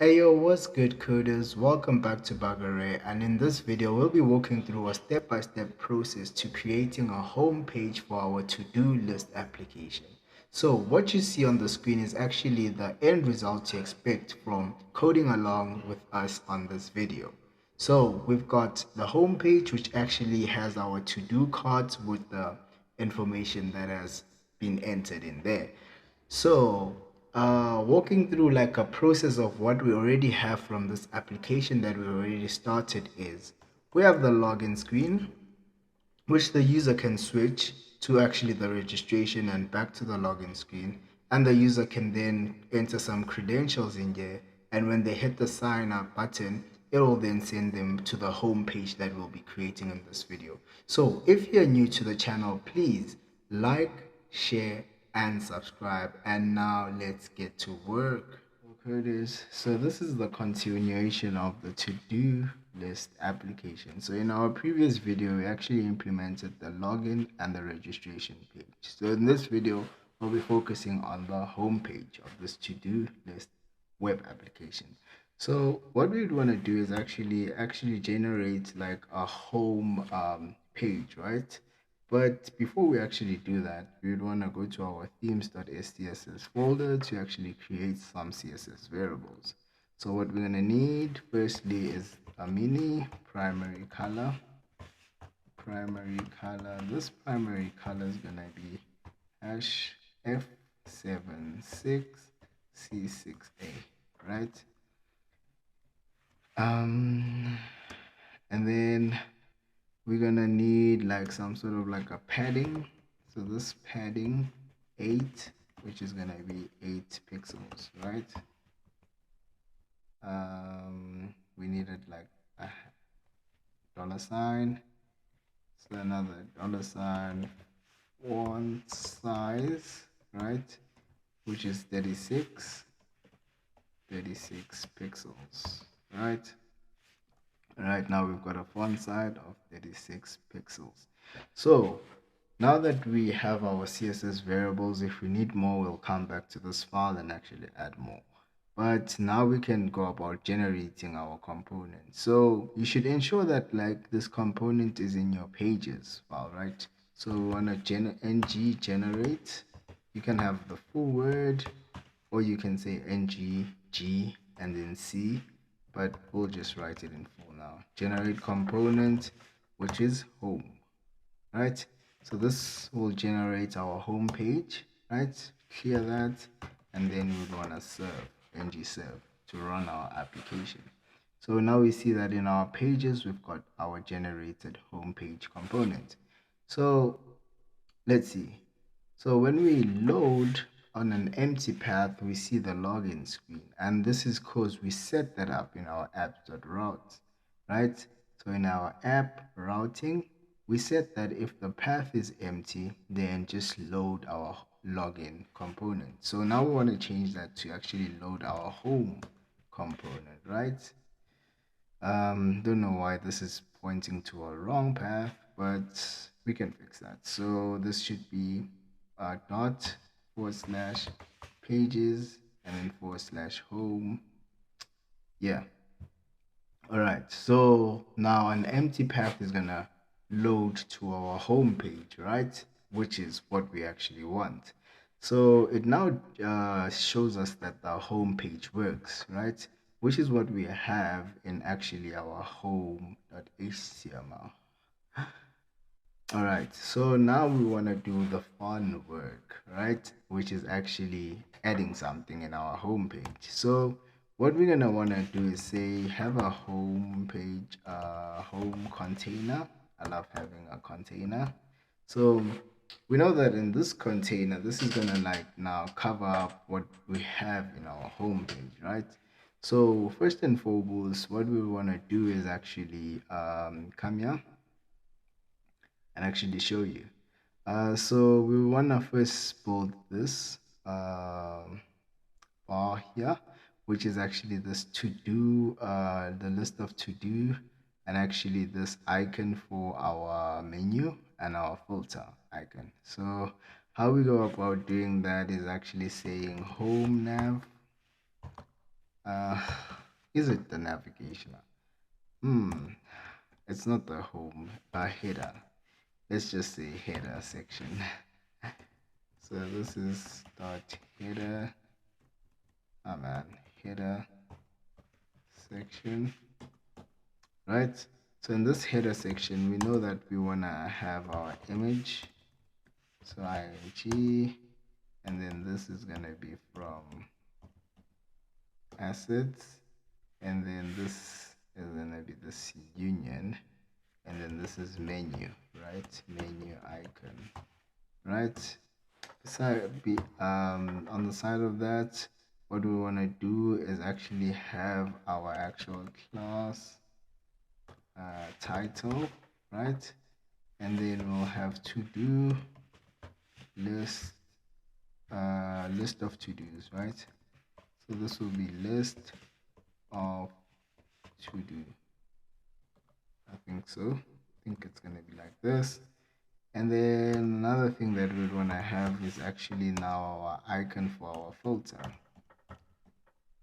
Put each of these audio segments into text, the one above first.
Hey yo, what's good coders? Welcome back to Bagare, and in this video we'll be walking through a step-by-step process to creating a home page for our to-do list application. So what you see on the screen is actually the end result you expect from coding along with us on this video. So we've got the home page, which actually has our to-do cards with the information that has been entered in there. So, walking through like a process of what we already have from this application that we already started is we have the login screen, which the user can switch to actually the registration and back to the login screen. And the user can then enter some credentials in there. And when they hit the sign up button, it will then send them to the home page that we'll be creating in this video. So if you're new to the channel, please like, share, and subscribe. And now let's get to work. Okay, it is. So this is the continuation of the to-do list application. So in our previous video, we actually implemented the login and the registration page. So in this video, we'll be focusing on the home page of this to-do list web application. So what we'd want to do is actually generate like a home page, right? But before we actually do that, we would want to go to our themes.stss folder to actually create some CSS variables. So what we're going to need firstly is a mini primary color. This primary color is going to be hash F76C6A, right? And then we're gonna need like some sort of like a padding. So this padding 8, which is gonna be 8 pixels, right? We needed like a dollar sign, so another dollar sign, font size, right, which is 36 pixels, right? Right now we've got a font size of 36 pixels. So now that we have our CSS variables, if we need more, we'll come back to this file and actually add more. But now we can go about generating our component. So you should ensure that like this component is in your pages file, right? So we want to ng generate. You can have the full word, or you can say ng g and then c, but we'll just write it in full now. Generate component, which is home, right? So this will generate our home page, right? Clear that, and then we would want to serve ng serve to run our application. So now we see that in our pages we've got our generated home page component. So let's see. So when we load on an empty path, we see the login screen, and this is because we set that up in our apps.route, right? So in our app routing, we set that if the path is empty, then just load our login component. So now we want to change that to actually load our home component, right? Don't know why this is pointing to a wrong path, but we can fix that. So this should be dot / pages and then / home. Yeah. All right. So now an empty path is gonna load to our home page, right? Which is what we actually want. So it now shows us that the home page works, right? Which is what we have in actually our home.html. All right, so now we want to do the fun work, right? Which is actually adding something in our home page. So what we're gonna want to do is say have a home page, home container. I love having a container. So we know that in this container, this is gonna like now cover up what we have in our home page, right? So first and foremost, what we want to do is actually come here and actually show you. So we want to first build this bar here, which is actually this to do, the list of to do, and actually this icon for our menu and our filter icon. So how we go about doing that is actually saying home nav. Is it the navigation? It's not the home, header. Let's just say header section. So this is dot header, header section, right? So in this header section, we know that we wanna have our image. So ing, and then this is gonna be from assets, and then this is gonna be this union, and then this is menu, right? Menu icon, right? So on the side of that, what we want to do is actually have our actual class title, right? And then we'll have to do list list of to-dos, right? So this will be list of to-do. I think so. I think it's gonna be like this. And then another thing that we'd want to have is actually now our icon for our filter,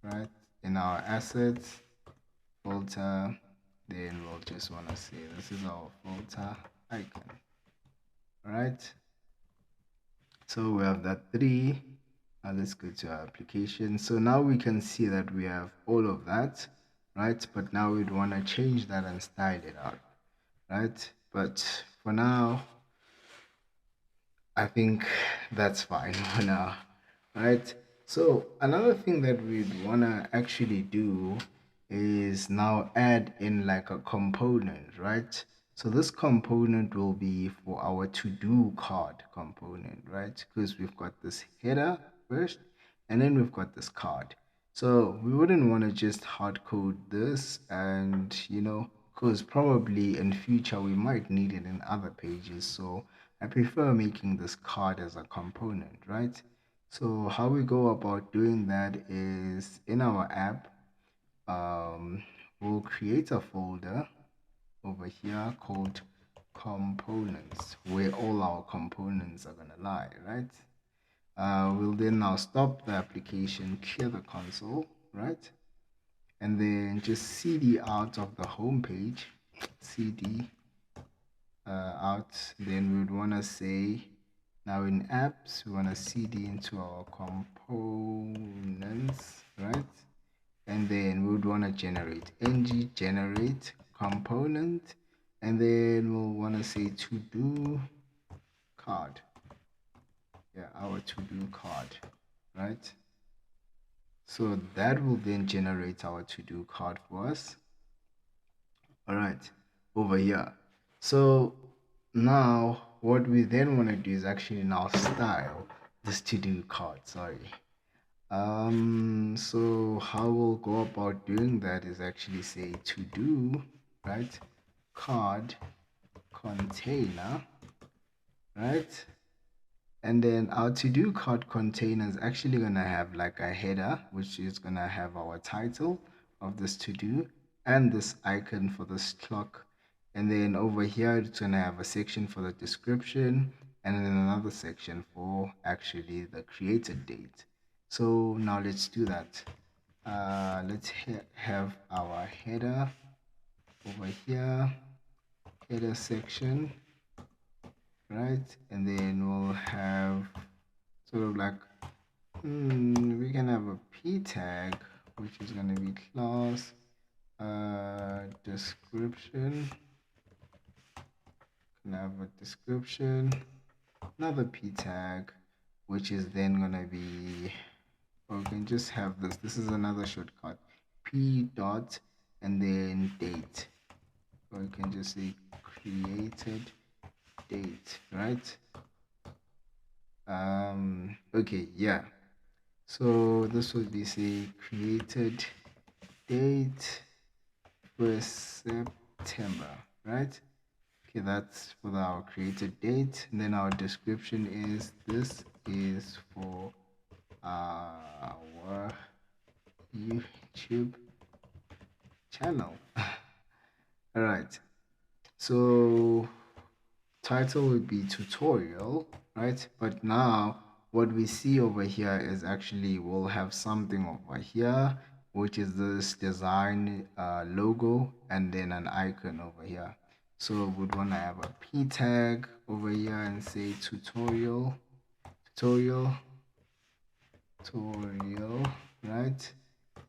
right? In our assets filter, then we'll just want to say this is our filter icon, right? So we have that three. Now let's go to our application. So now we can see that we have all of that, right? But now we'd want to change that and style it out, right? But for now, I think that's fine for now, right? So another thing that we'd want to actually do is now add in like a component, right? So this component will be for our to-do card component, right? Because we've got this header first, and then we've got this card. So we wouldn't want to just hard code this and, because probably in future we might need it in other pages. So I prefer making this card as a component, right? So how we go about doing that is in our app, we'll create a folder over here called components, where all our components are gonna lie, right? We'll then now stop the application, clear the console, right? And then just cd out of the home page, cd out. Then we would want to say, now in apps, we want to cd into our components, right? And then we would want to generate ng generate component, and then we'll want to say to do card. Yeah, our to do card, right? So that will then generate our to do card for us. All right, over here. So now what we then want to do is actually now style this to do card. Sorry. So how we'll go about doing that is actually say to do, right? Card container, right? And then our to-do card container is actually gonna have like a header, which is gonna have our title of this to-do and this icon for this clock. And then over here, it's gonna have a section for the description and then another section for actually the created date. So now let's do that. Let's have our header over here, header section, right? And then we'll have sort of like we can have a p tag, which is going to be class description. Can have a description, another p tag, which is then going to be, or we can just have this is another shortcut, p dot and then date, or you can just say created date, right? Okay, yeah, so this would be say created date 1st September, right? Okay, that's for our created date. And then our description is this is for our YouTube channel. All right, so title would be tutorial, right? But now what we see over here is actually we'll have something over here which is this design logo and then an icon over here. So we'd want to have a p tag over here and say tutorial, tutorial, tutorial, right?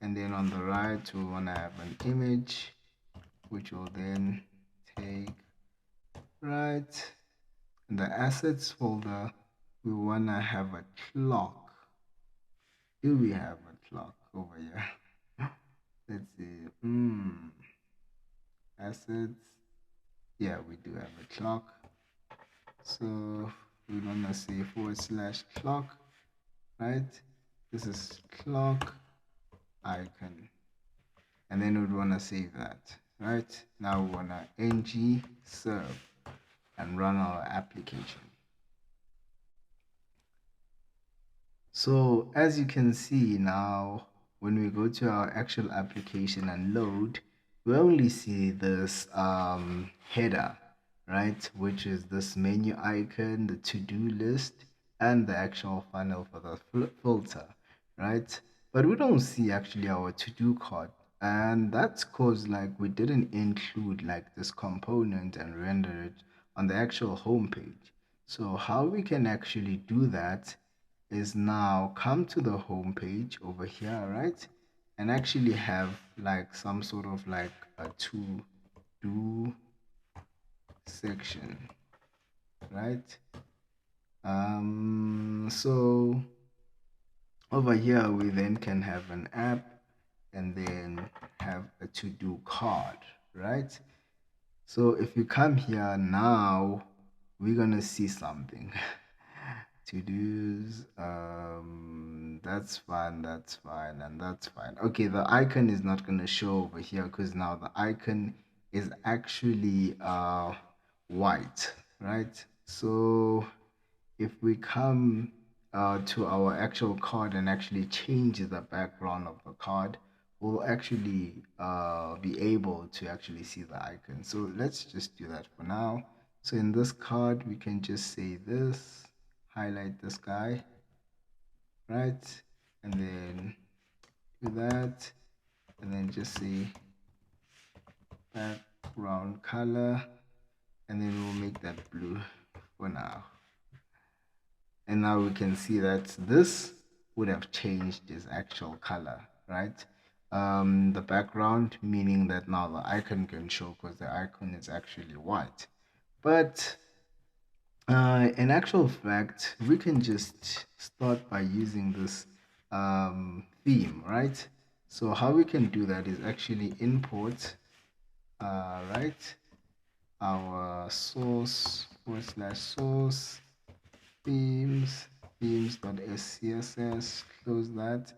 And then on the right, we want to have an image, which will then take right. In the assets folder, we want to have a clock. Do we have a clock over here? Let's see. Assets. Yeah, we do have a clock. So we want to say / clock, right? This is clock icon. And then we'd want to save that, right? Now we want to ng serve and run our application. So as you can see now, when we go to our actual application and load, we only see this header, right? Which is this menu icon, the to-do list, and the actual funnel for the filter, right? But we don't see actually our to-do card. And that's because like we didn't include like this component and render it on the actual home page. So how we can actually do that is now come to the home page over here, right? And actually have like some sort of like a to do section, right? So over here we then can have an app and then have a to do card, right? So if you come here now, we're gonna see something. To do's, that's fine, and that's fine. Okay, the icon is not gonna show over here because now the icon is actually white, right? So if we come to our actual card and actually change the background of the card, we'll actually be able to actually see the icon. So let's just do that for now. So in this card, we can just say this, highlight this guy, right? And then do that, and then just say background color, and then we'll make that blue for now. And now we can see that this would have changed its actual color, right? The background, meaning that now the icon can show because the icon is actually white. But in actual fact, we can just start by using this theme, right? So how we can do that is actually import, right, our source / source themes.scss, close that,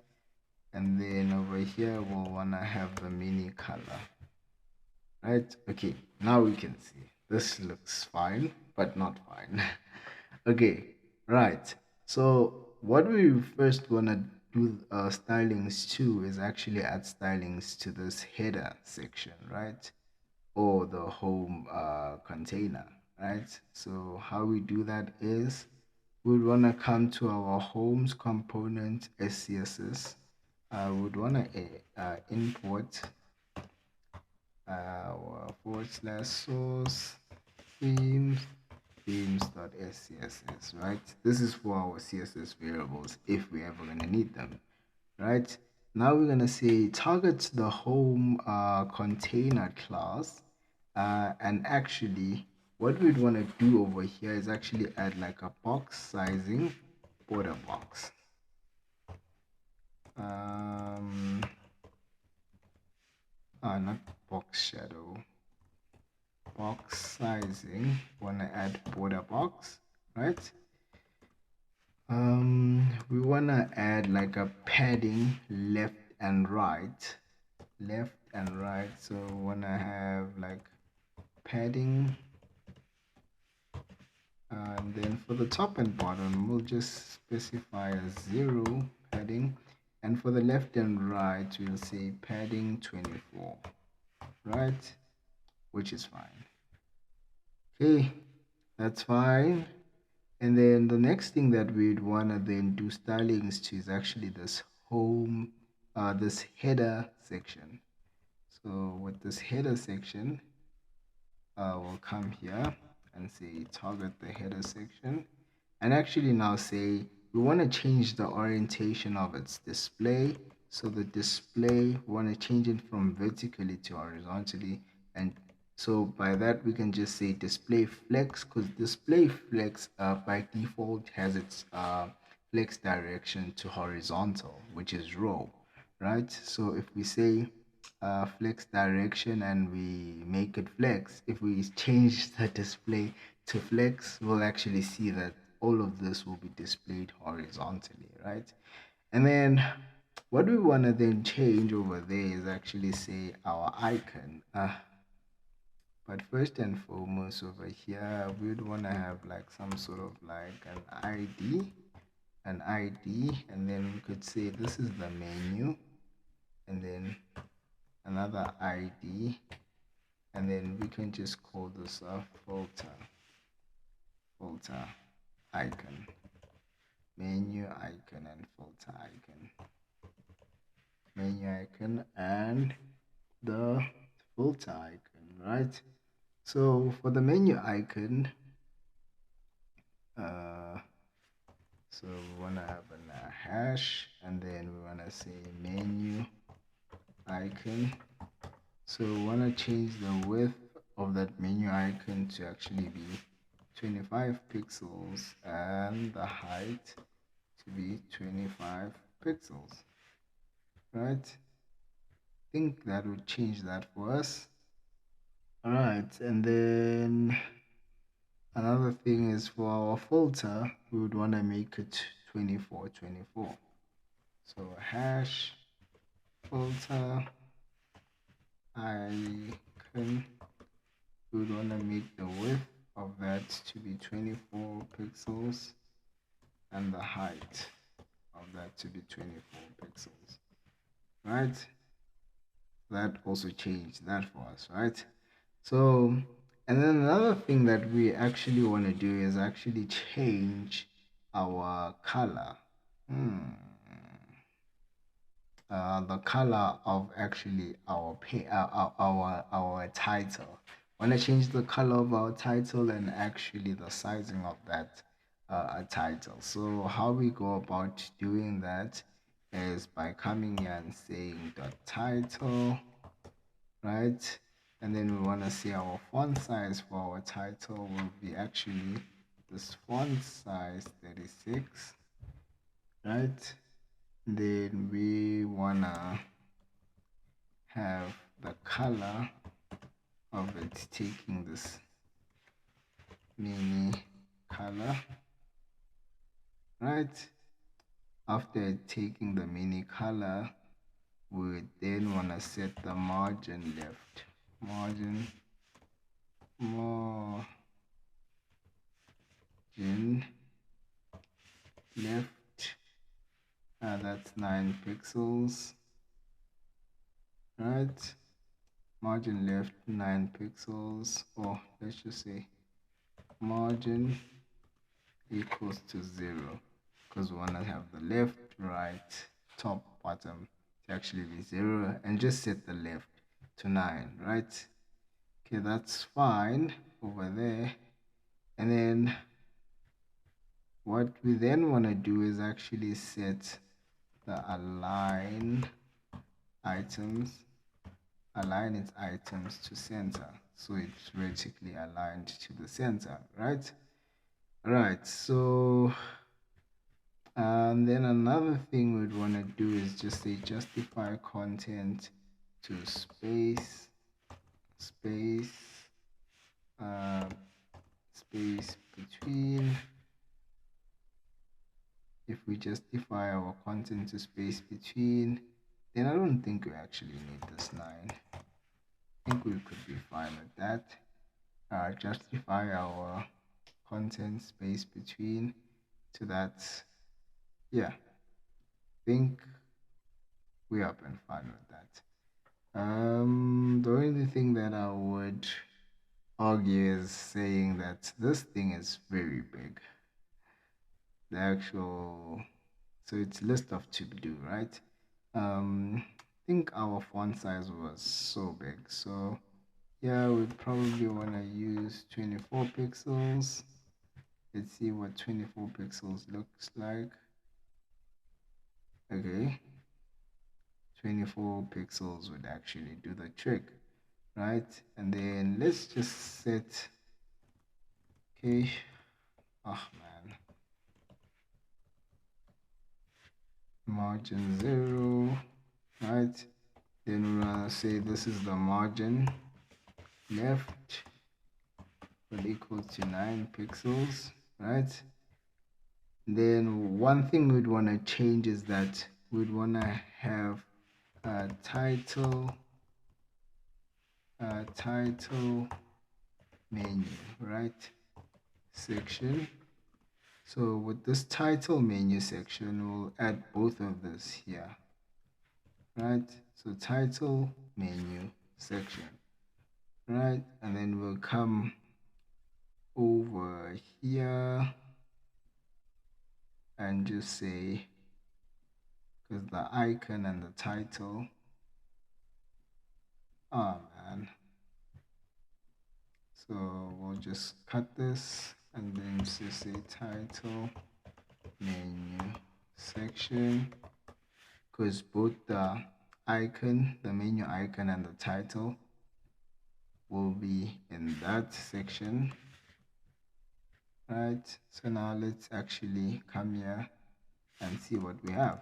and then over here we'll want to have the mini color, right? Okay, now we can see this looks fine but not fine. Okay, right, so what we first want to do stylings to is actually add stylings to this header section, right? Or the home container, right? So how we do that is we would want to come to our homes component SCSS. Would want to import our / source themes.scss, right? This is for our CSS variables if we're ever going to need them, right? Now we're going to say target the home container class, and actually what we'd want to do over here is actually add like a box sizing border box. Not box shadow, box sizing. Want to add border box, right? We want to add like a padding left and right, so we want to have like padding, and then for the top and bottom we'll just specify a 0 padding, and for the left and right we'll say padding 24, right? Which is fine. Okay, that's fine. And then the next thing that we'd want to then do stylings to is actually this home this header section. So with this header section, we'll come here and say target the header section, and actually now say we want to change the orientation of its display. So the display, we want to change it from vertically to horizontally, and so by that we can just say display flex, because display flex by default has its flex direction to horizontal, which is row, right? So if we say flex direction and we make it flex, if we change the display to flex, we'll actually see that all of this will be displayed horizontally, right? And then what we want to then change over there is actually say our icon. But first and foremost over here, we would want to have like some sort of like an ID, and then we could say this is the menu, and then another ID, and then we can just call this a filter icon, menu icon, and filter icon, menu icon, and the filter icon, right? So for the menu icon, uh, so we want to have a hash, and then we want to say menu icon. So we want to change the width of that menu icon to actually be 25 pixels and the height to be 25 pixels, right? I think that would change that for us. All right, and then another thing is for our filter, we would want to make it 2424. So hash filter icon, we would want to make the width of that to be 24 pixels and the height of that to be 24 pixels, right? That also changed that for us, right? So, and then another thing that we actually want to do is actually change our color. The color of actually our our title. Want to change the color of our title and actually the sizing of that title. So how we go about doing that is by coming here and saying the title, right? And then we want to see our font size for our title will be actually this font size 36, right? Then we wanna have the color of it taking this mini color, right? After taking the mini color, we then want to set the margin left, margin left, that's 9 pixels, right? Margin left 9 pixels, or let's just say margin equals to 0, because we want to have the left, right, top, bottom to actually be 0, and just set the left to 9, right? Okay, that's fine over there. And then what we then want to do is actually set the align its items to center, so it's vertically aligned to the center, right? Right, so and then another thing we'd want to do is just say justify content to space uh, space between. If we justify our content to space between, then I don't think we actually need this 9. I think we could be fine with that. Justify our content space between to that. Yeah, I think we have been fine with that. The only thing that I would argue is saying that this thing is very big. The actual, so it's list of to do, right? I think our font size was so big, so yeah, we'd probably want to use 24 pixels. Let's see what 24 pixels looks like. Okay, 24 pixels would actually do the trick, right? And then let's just set, okay, oh man, margin 0, right? Then we're gonna say this is the margin left will equal to 9 pixels, right? Then one thing we'd want to change is that we'd want to have a title menu, right? Section. So with this title menu section, we'll add both of this here, right? So title menu section, right? And then we'll come over here and just say, because the icon and the title, oh man. So we'll just cut this and then just say title menu section, because both the icon, the menu icon, and the title will be in that section, right? So now let's actually come here and see what we have.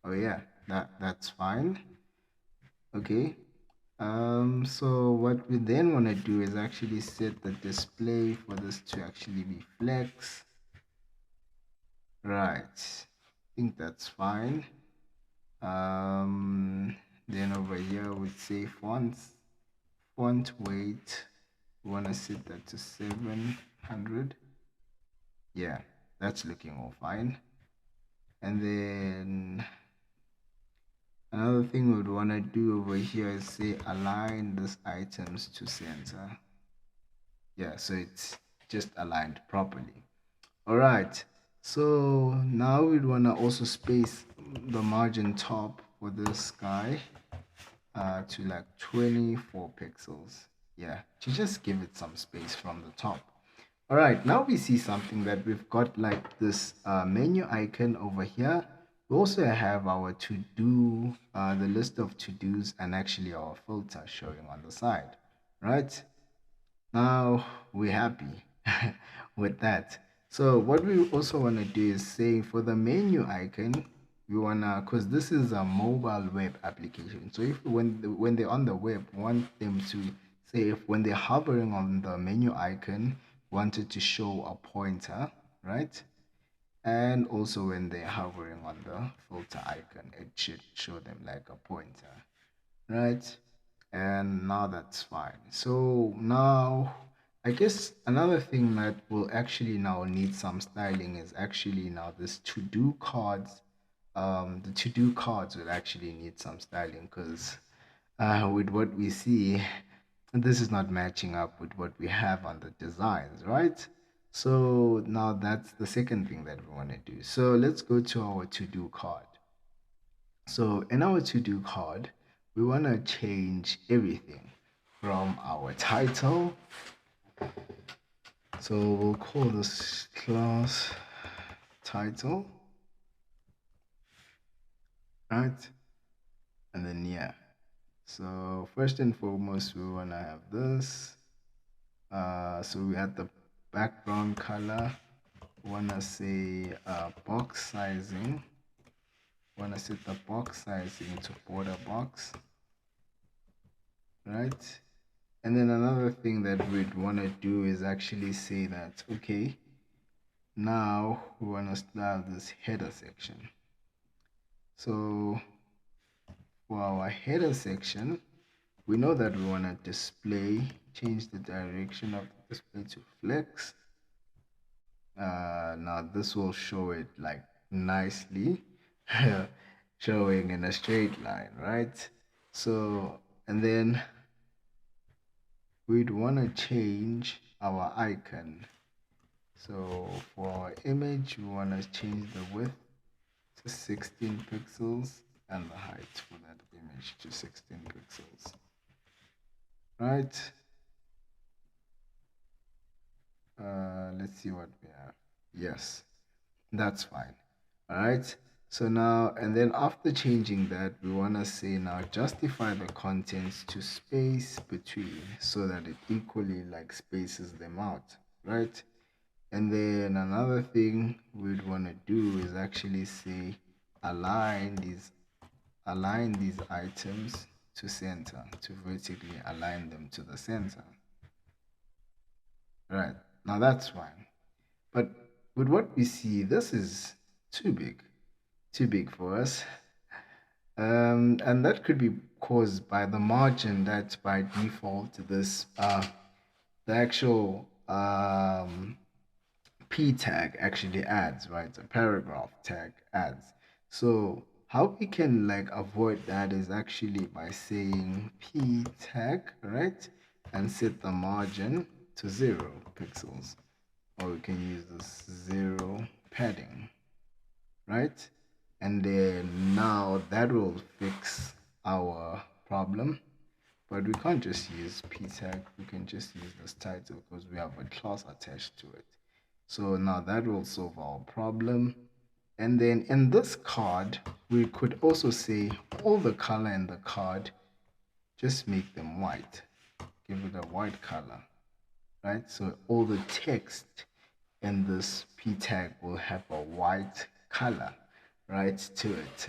Oh yeah, that's fine. Okay. So what we then want to do is actually set the display for this to actually be flex. Right. I think that's fine. Then over here we'd say fonts, font weight. We want to set that to 700. Yeah, that's looking all fine. And then another thing we'd want to do over here is say align these items to center. Yeah, so it's just aligned properly. All right, so now we'd want to also space the margin top for this guy to like 24 pixels. Yeah, to just give it some space from the top. All right, now we see something that we've got like this menu icon over here. We also have our to-do, the list of to-dos, and actually our filter showing on the side, right? Now we're happy with that. So what we also want to do is say for the menu icon, we wanna, because this is a mobile web application. So if when they're on the web, we want them to say if when they're hovering on the menu icon, wanted to show a pointer, right? And also when they're hovering on the filter icon, it should show them like a pointer, right? And now that's fine. So now I guess another thing that will actually now need some styling is actually now this to-do cards. The to-do cards will actually need some styling because with what we see, this is not matching up with what we have on the designs, right? So now that's the second thing that we want to do. So let's go to our to-do card. So in our to-do card, we want to change everything from our title. So we'll call this class title, right? And then yeah. So first and foremost, we want to have this. So we had the background color. We want to say box sizing. We want to set the box sizing to border box, right? And then another thing that we'd want to do is actually say that, okay, now we want to start this header section. So for our header section, we know that we want to change the direction of the display to flex. Now this will show it like nicely, showing in a straight line, right? So, and then we'd want to change our icon. So for our image, we want to change the width to 16 pixels. and the height for that image to 16 pixels. Right? Let's see what we have. Yes, that's fine. All right. So now, and then after changing that, we want to say now justify the contents to space between so that it equally like spaces them out, right? And then another thing we'd want to do is actually say align these items to center, to vertically align them to the center. Right. Now that's fine. But with what we see, this is too big for us. And that could be caused by the margin that by default this the actual p tag actually adds, right? A paragraph tag adds. So how we can like avoid that is actually by saying p tag, right? And set the margin to 0 pixels. Or we can use this 0 padding, right? And then now that will fix our problem. But we can't just use p tag, we can just use this title because we have a class attached to it. So now that will solve our problem. And then in this card, we could also say all the color in the card, just make them white. Give it a white color, right? So all the text in this p tag will have a white color, right, to it.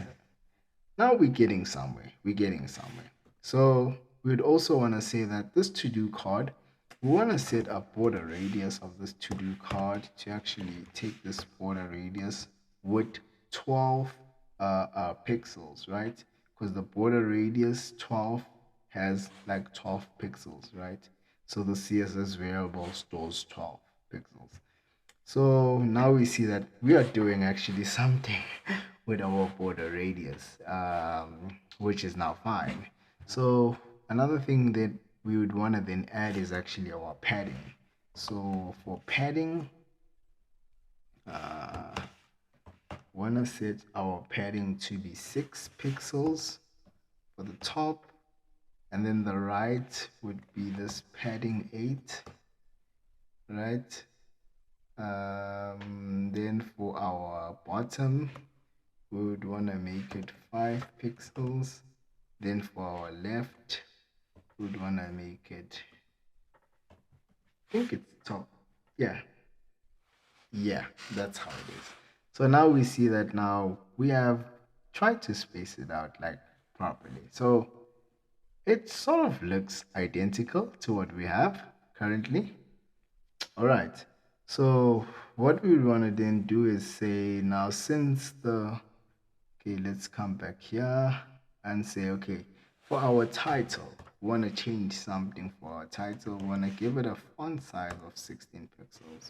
Now we're getting somewhere. We're getting somewhere. So we'd also want to say that this to-do card, we want to set a border radius of this to-do card to actually take this border radius with 12 pixels, right? Because the border radius 12 has like 12 pixels, right? So the CSS variable stores 12 pixels. So now we see that we are doing actually something with our border radius, which is now fine. So another thing that we would want to then add is actually our padding. So for padding, uh, want to set our padding to be 6 pixels for the top, and then the right would be this padding 8, right? Then for our bottom, we would want to make it 5 pixels. Then for our left, we would want to make it, I think it's top. Yeah, yeah, that's how it is. So now we see that now we have tried to space it out like properly. So it sort of looks identical to what we have currently. All right. So what we want to then do is say now since the okay, let's come back here and say okay, for our title, we want to change something for our title. We want to give it a font size of 16 pixels.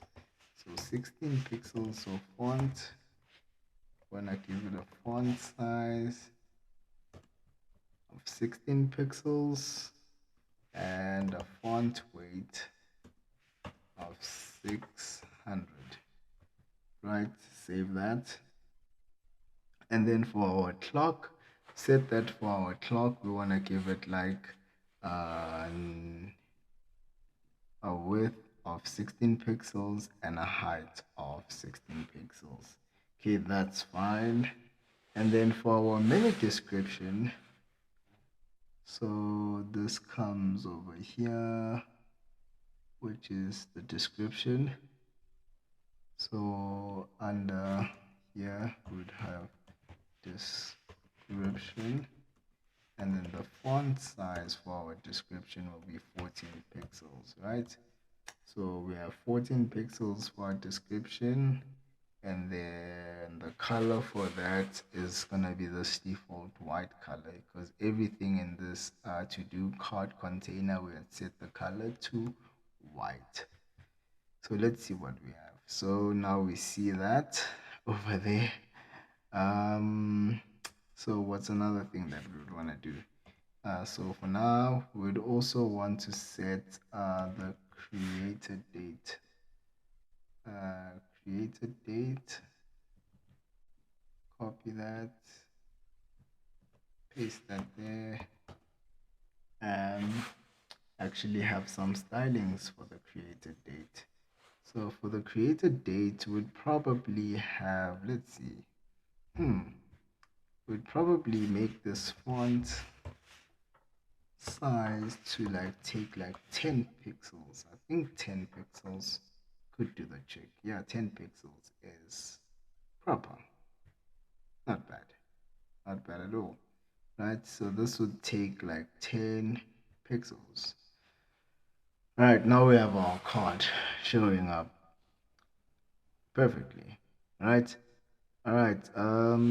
So 16 pixels, so font, we want to give it a font size of 16 pixels and a font weight of 600. Right, save that. And then for our clock, set that for our clock, we want to give it like a width of 16 pixels and a height of 16 pixels. Okay, that's fine. And then for our minute description, so this comes over here, which is the description. So under here, we would have description, and then the font size for our description will be 14 pixels, right? So we have 14 pixels for our description, and then the color for that is gonna be this default white color because everything in this to-do card container we had set the color to white. So let's see what we have. So now we see that over there. So what's another thing that we would want to do? So for now, we'd also want to set the created date. Created date. Copy that. paste that there, and actually have some stylings for the created date. So for the created date, we'd probably have, let's see, we'd probably make this font size to like take like 10 pixels. I think 10 pixels could do the trick. Yeah, 10 pixels is proper. Not bad. Not bad at all. Right? So this would take like 10 pixels. Right, now we have our card showing up perfectly. Right? Alright,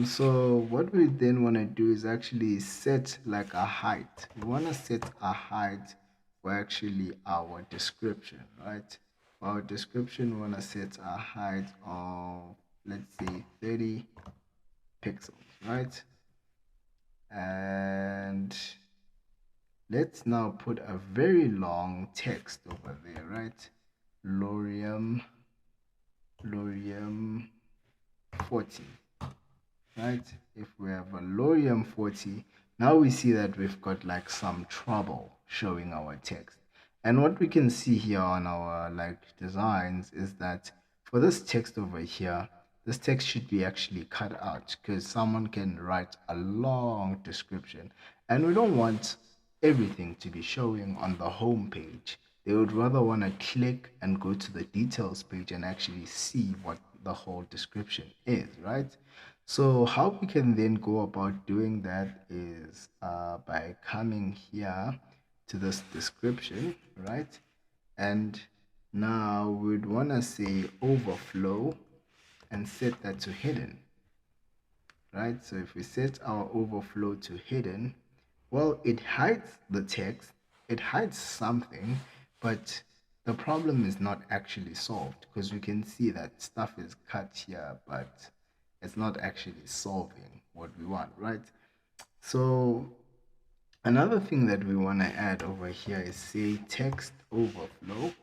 so what we then want to do is actually set like a height. We want to set a height for actually our description, right? For our description, we want to set a height of, let's say, 30 pixels, right? And let's now put a very long text over there, right? Lorium 40. Right? If we have a Lorium 40, now we see that we've got like some trouble showing our text. And what we can see here on our like designs is that for this text over here, this text should be actually cut out because someone can write a long description. And we don't want everything to be showing on the home page. They would rather want to click and go to the details page and actually see what the whole description is, right? So how we can then go about doing that is by coming here to this description, right? And now we'd want to say overflow and set that to hidden, right? So if we set our overflow to hidden, well, it hides the text, it hides something, but the problem is not actually solved because we can see that stuff is cut here, but it's not actually solving what we want, right? So another thing that we want to add over here is say text overflow,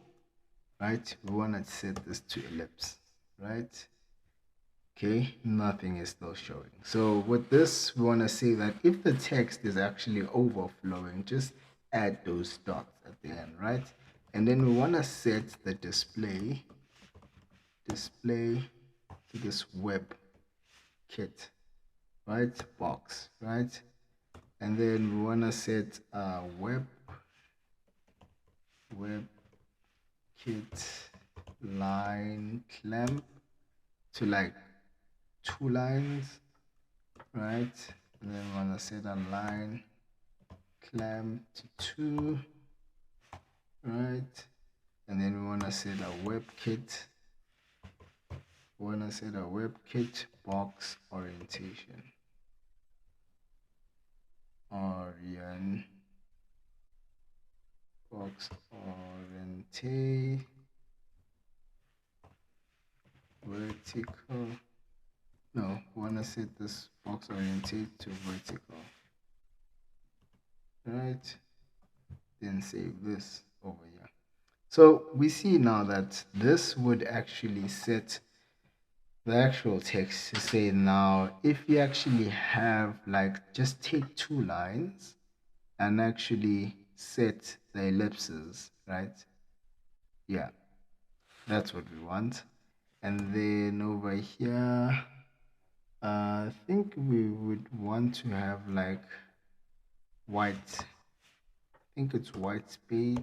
right? We want to set this to ellipse, right? Okay, nothing is still showing. So with this, we want to say that if the text is actually overflowing, just add those dots at the end, right? And then we want to set the display to this web kit, right? Box, right? And then we want to set web kit line clamp to like 2 lines, right? And then we want to set a line clamp to 2, right? And then we want to set a WebKit. We want to set a WebKit box orientation. Box orientate vertical. No, we want to set this box orientate to vertical. Right? Then save this over here. So we see now that this would actually set the actual text to say now if you actually have like just take 2 lines and actually set the ellipses, right? Yeah, that's what we want. And then over here, I think we would want to have like white, I think it's white space,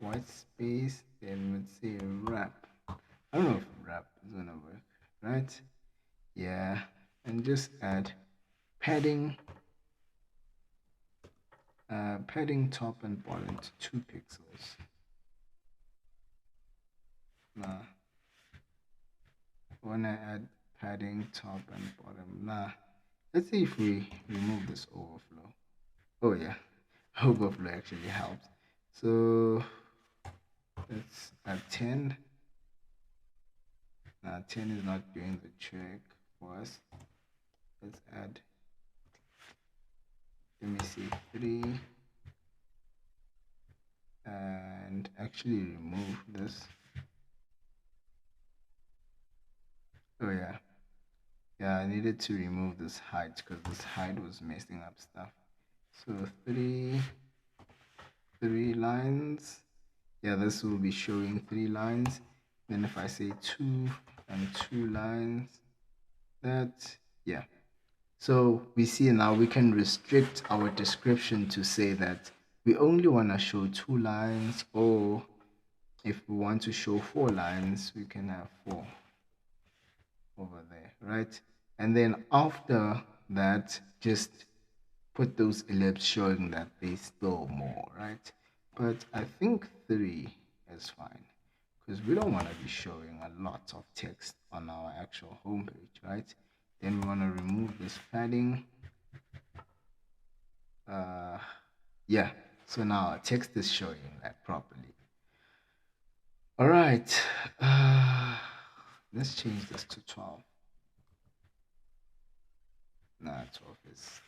then let's say wrap. I don't know if wrap is gonna work, right? Yeah, and just add padding, padding top and bottom to 2 pixels. Nah, when I add padding top and bottom, nah. Let's see if we remove this overflow. Oh yeah, overflow actually helps. So let's add 10. 10 is not doing the trick for us. Let's add, let me see, 3 and actually remove this. Oh yeah, Yeah, I needed to remove this height because this height was messing up stuff. So three lines. Yeah, this will be showing 3 lines. Then if I say 2 and 2 lines, that, yeah. So we see now we can restrict our description to say that we only want to show 2 lines, or if we want to show 4 lines, we can have 4 over there, right? And then after that, just put those ellipses showing that there's still more, right? But I think 3 is fine because we don't want to be showing a lot of text on our actual homepage, right? Then we want to remove this padding. Uh, yeah, so now our text is showing that properly. All right, let's change this to 12. Nah, 12 is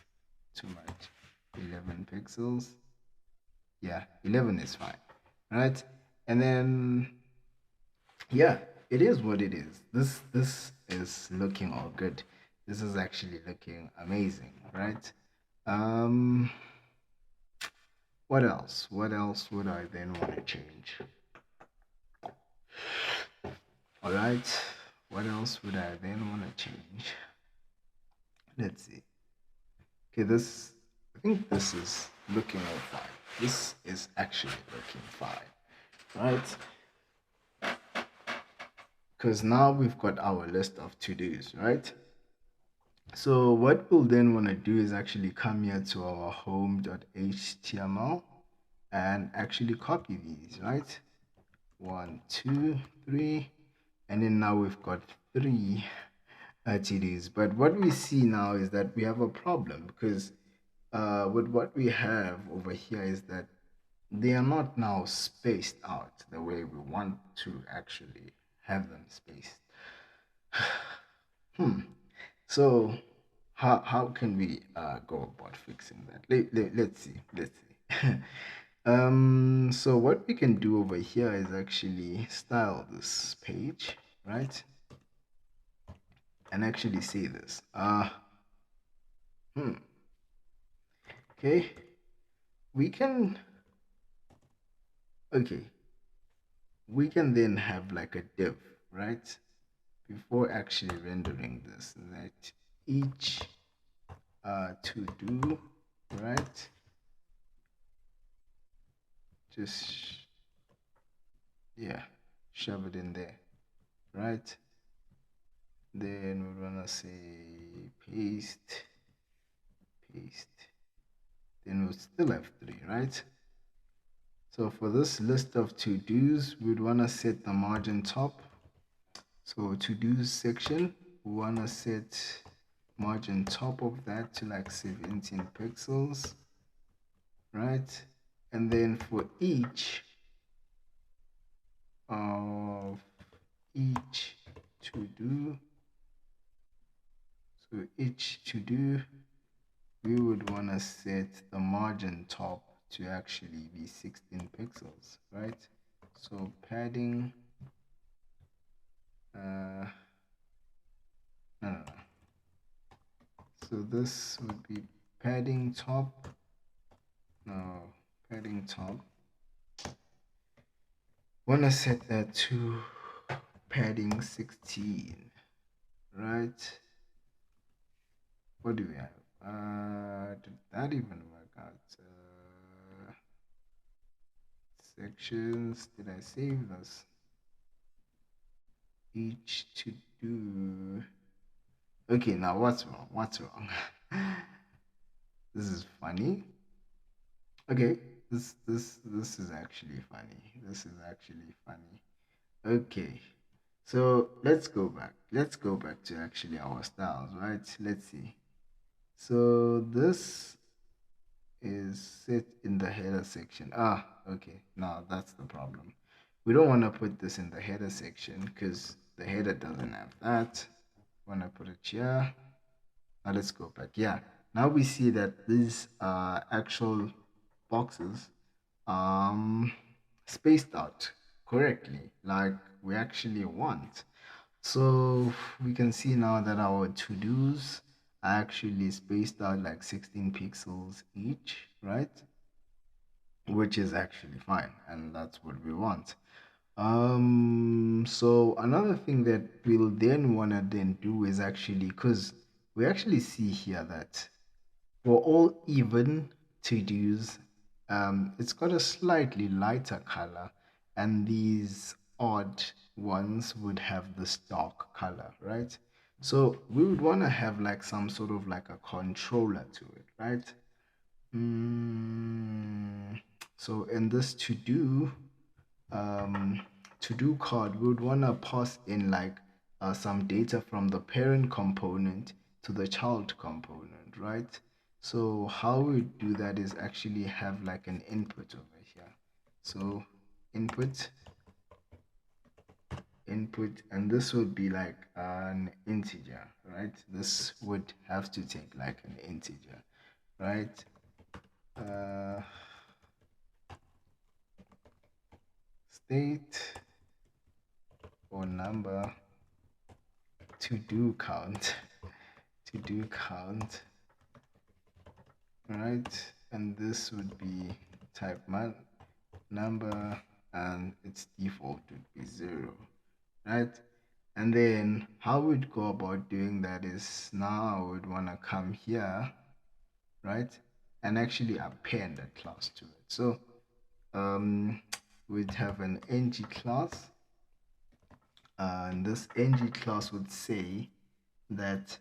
too much. 11 pixels. Yeah, 11 is fine, right? And then, yeah, it is what it is. This is looking all good. This is actually looking amazing, right? Um, what else? What else would I then want to change? All right, what else would I then want to change? Let's see. Okay, I think this is looking all fine. This is actually looking fine, right? Because now we've got our list of to-dos, right? So what we'll then want to do is actually come here to our home.html and actually copy these, right? 1, 2, 3, and then now we've got 3 to-dos. But what we see now is that we have a problem because with what we have over here is that they are not now spaced out the way we want to actually have them spaced. So how can we go about fixing that? Let's see. Let's see. So what we can do over here is actually style this page, right? And actually say this. Okay. We can, okay. We can then have like a div, right? Before actually rendering this, that each to do, right? Just, yeah, shove it in there, right? Then we're gonna say paste, paste. Then we'll still have 3, right? So for this list of to-dos, we'd wanna set the margin top. So to-dos section, we wanna set margin top of that to like 17 pixels, right? And then for each of each to do, so each to do, we would want to set the margin top to actually be 16 pixels, right? So padding, no, no, no. So this would be padding top, no, padding top. Want to set that to padding 16, right? What do we have? Did that even work out? Sections. Did I save this? Each to do. Okay, now what's wrong? What's wrong? This is funny. Okay, this is actually funny. This is actually funny. Okay, so let's go back. Let's go back to actually our styles, right? Let's see. So this is set in the header section. Ah, okay. Now that's the problem. We don't want to put this in the header section because the header doesn't have that. Want to put it here. Now let's go back. Yeah. Now we see that these actual boxes spaced out correctly, like we actually want. So we can see now that our to-dos are actually spaced out like 16 pixels each, right? Which is actually fine, and that's what we want. So another thing that we'll then wanna then do is actually, because we actually see here that for all even to-dos, it's got a slightly lighter color, and these odd ones would have this dark color, right? So we would want to have like some sort of like a controller to it, right? Mm, so in this um, to do card, we would want to pass in like some data from the parent component to the child component, right? So how we do that is actually have like an input over here. So input, input, and this would be like an integer, right? This would have to take like an integer, right? Uh, State or number to do count, to do count, right? And this would be type number, and its default would be 0, right? And then how we'd go about doing that is now I would want to come here, right? And actually append a class to it. So um, we'd have an ng class, and this ng class would say that,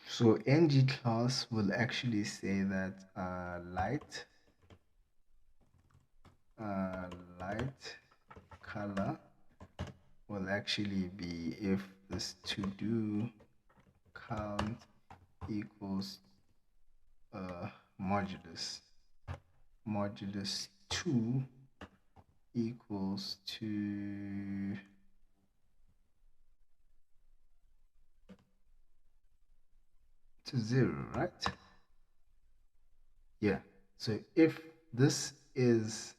so ng class will actually say that uh, light color will actually be if this to do count equals modulus 2 equals to 0, right? Yeah. So if this is,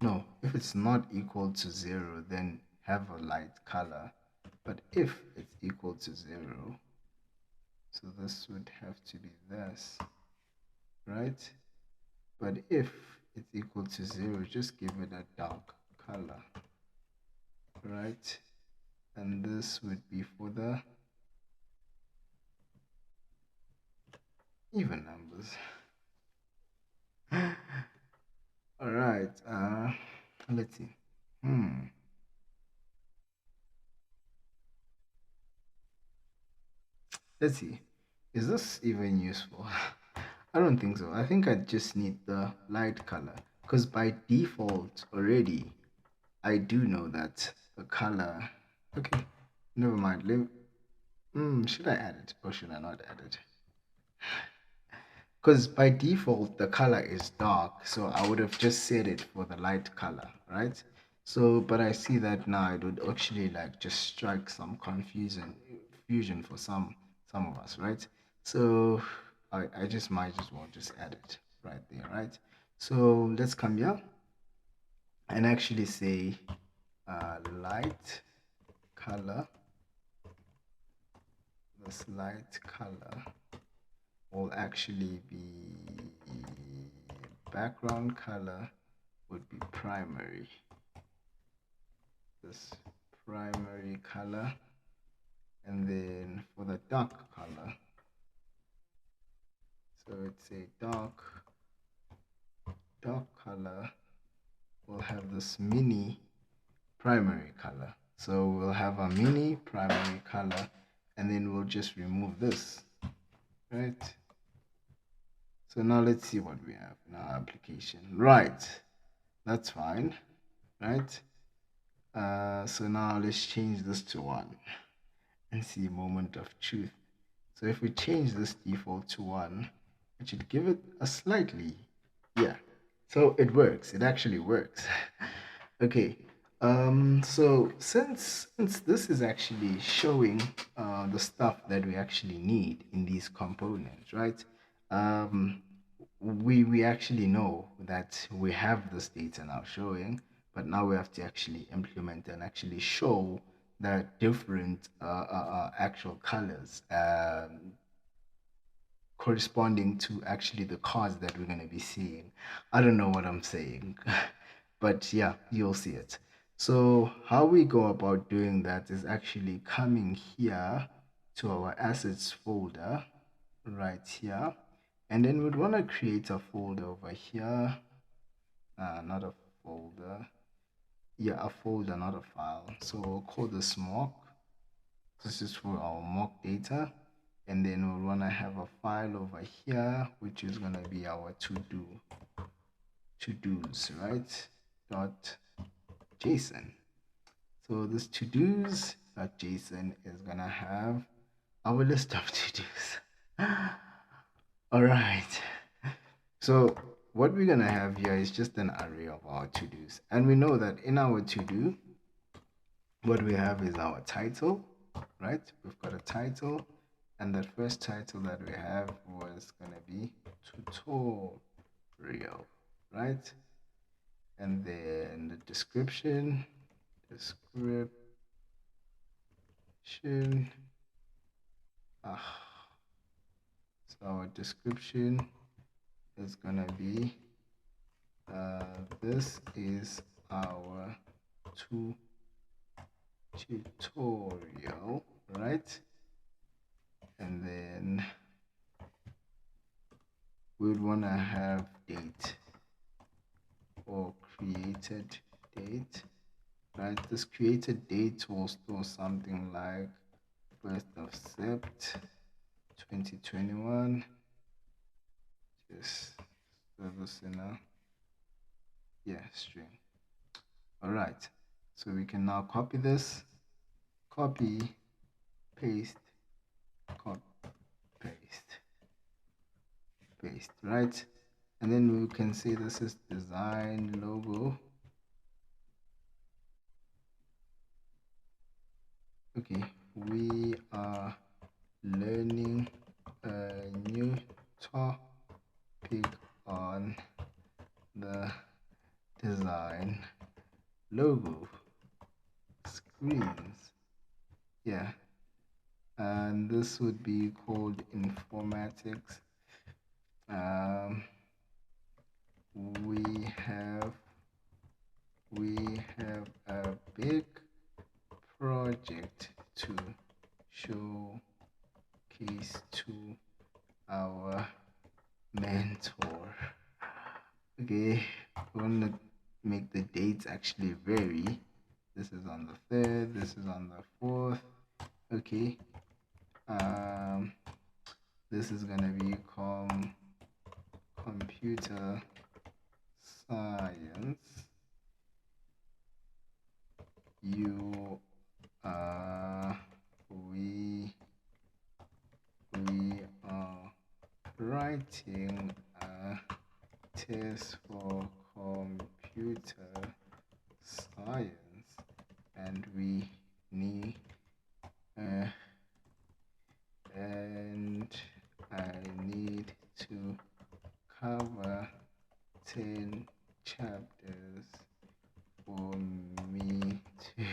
no, if it's not equal to 0, then have a light color. But if it's equal to 0, so this would have to be this, right? But if it's equal to 0, just give it a dark color, right? And this would be for the even numbers. All right, let's see. Let's see. Is this even useful? I don't think so. I think I just need the light color, because by default already I do know that the color. Okay, never mind. Should I add it or should I not add it? Because by default the color is dark, so I would have just set it for the light color, right? So but I see that now it would actually like just strike some confusion for some of us, right? So I just might as well just add it right there, right? So let's come here and actually say light color. This light color will actually be, background color would be primary. This primary color, and then for the dark color, so it's a dark color will have this mini primary color. So we'll have a mini primary color, and then we'll just remove this, right? So now let's see what we have in our application. Right, that's fine, right? So now let's change this to 1 and see moment of truth. So if we change this default to 1, it should give it a slightly, yeah. So it works. It actually works. Okay. So since this is actually showing the stuff that we actually need in these components, right? Um, we actually know that we have this data now showing, but now we have to actually implement and actually show that different actual colors corresponding to actually the cards that we're going to be seeing. I don't know what I'm saying, but yeah, you'll see it. So how we go about doing that is actually coming here to our assets folder right here, and then we'd want to create a folder over here, not a folder, yeah, a folder, not a file. So we'll call this mock. This is for our mock data, and then we'll want to have a file over here which is going to be our to-dos, right? Dot JSON. So this to-dos dot JSON is going to have our list of to-dos. All right, so what we're going to have here is just an array of our to-dos, and we know that in our to-do what we have is our title, right? We've got a title, and that first title that we have was going to be tutorial, right? And then the description, so our description is going to be this is our tutorial, right? And then we would want to have date or created date, right? This created date will store something like 1st of Sept 2021. Just service in a string. All right, so we can now copy this, copy, paste, copy, paste, right? And then we can say this is design logo. Okay, we are learning a new topic on the design logo screens. Yeah, and this would be called informatics. We have a big project to showcase to our mentor. Okay, we want to make the dates actually vary. This is on the 3rd, this is on the 4th. Okay, this is gonna be computer science. You we are writing a test for computer science, and we need and I need to cover 10 chapters for me to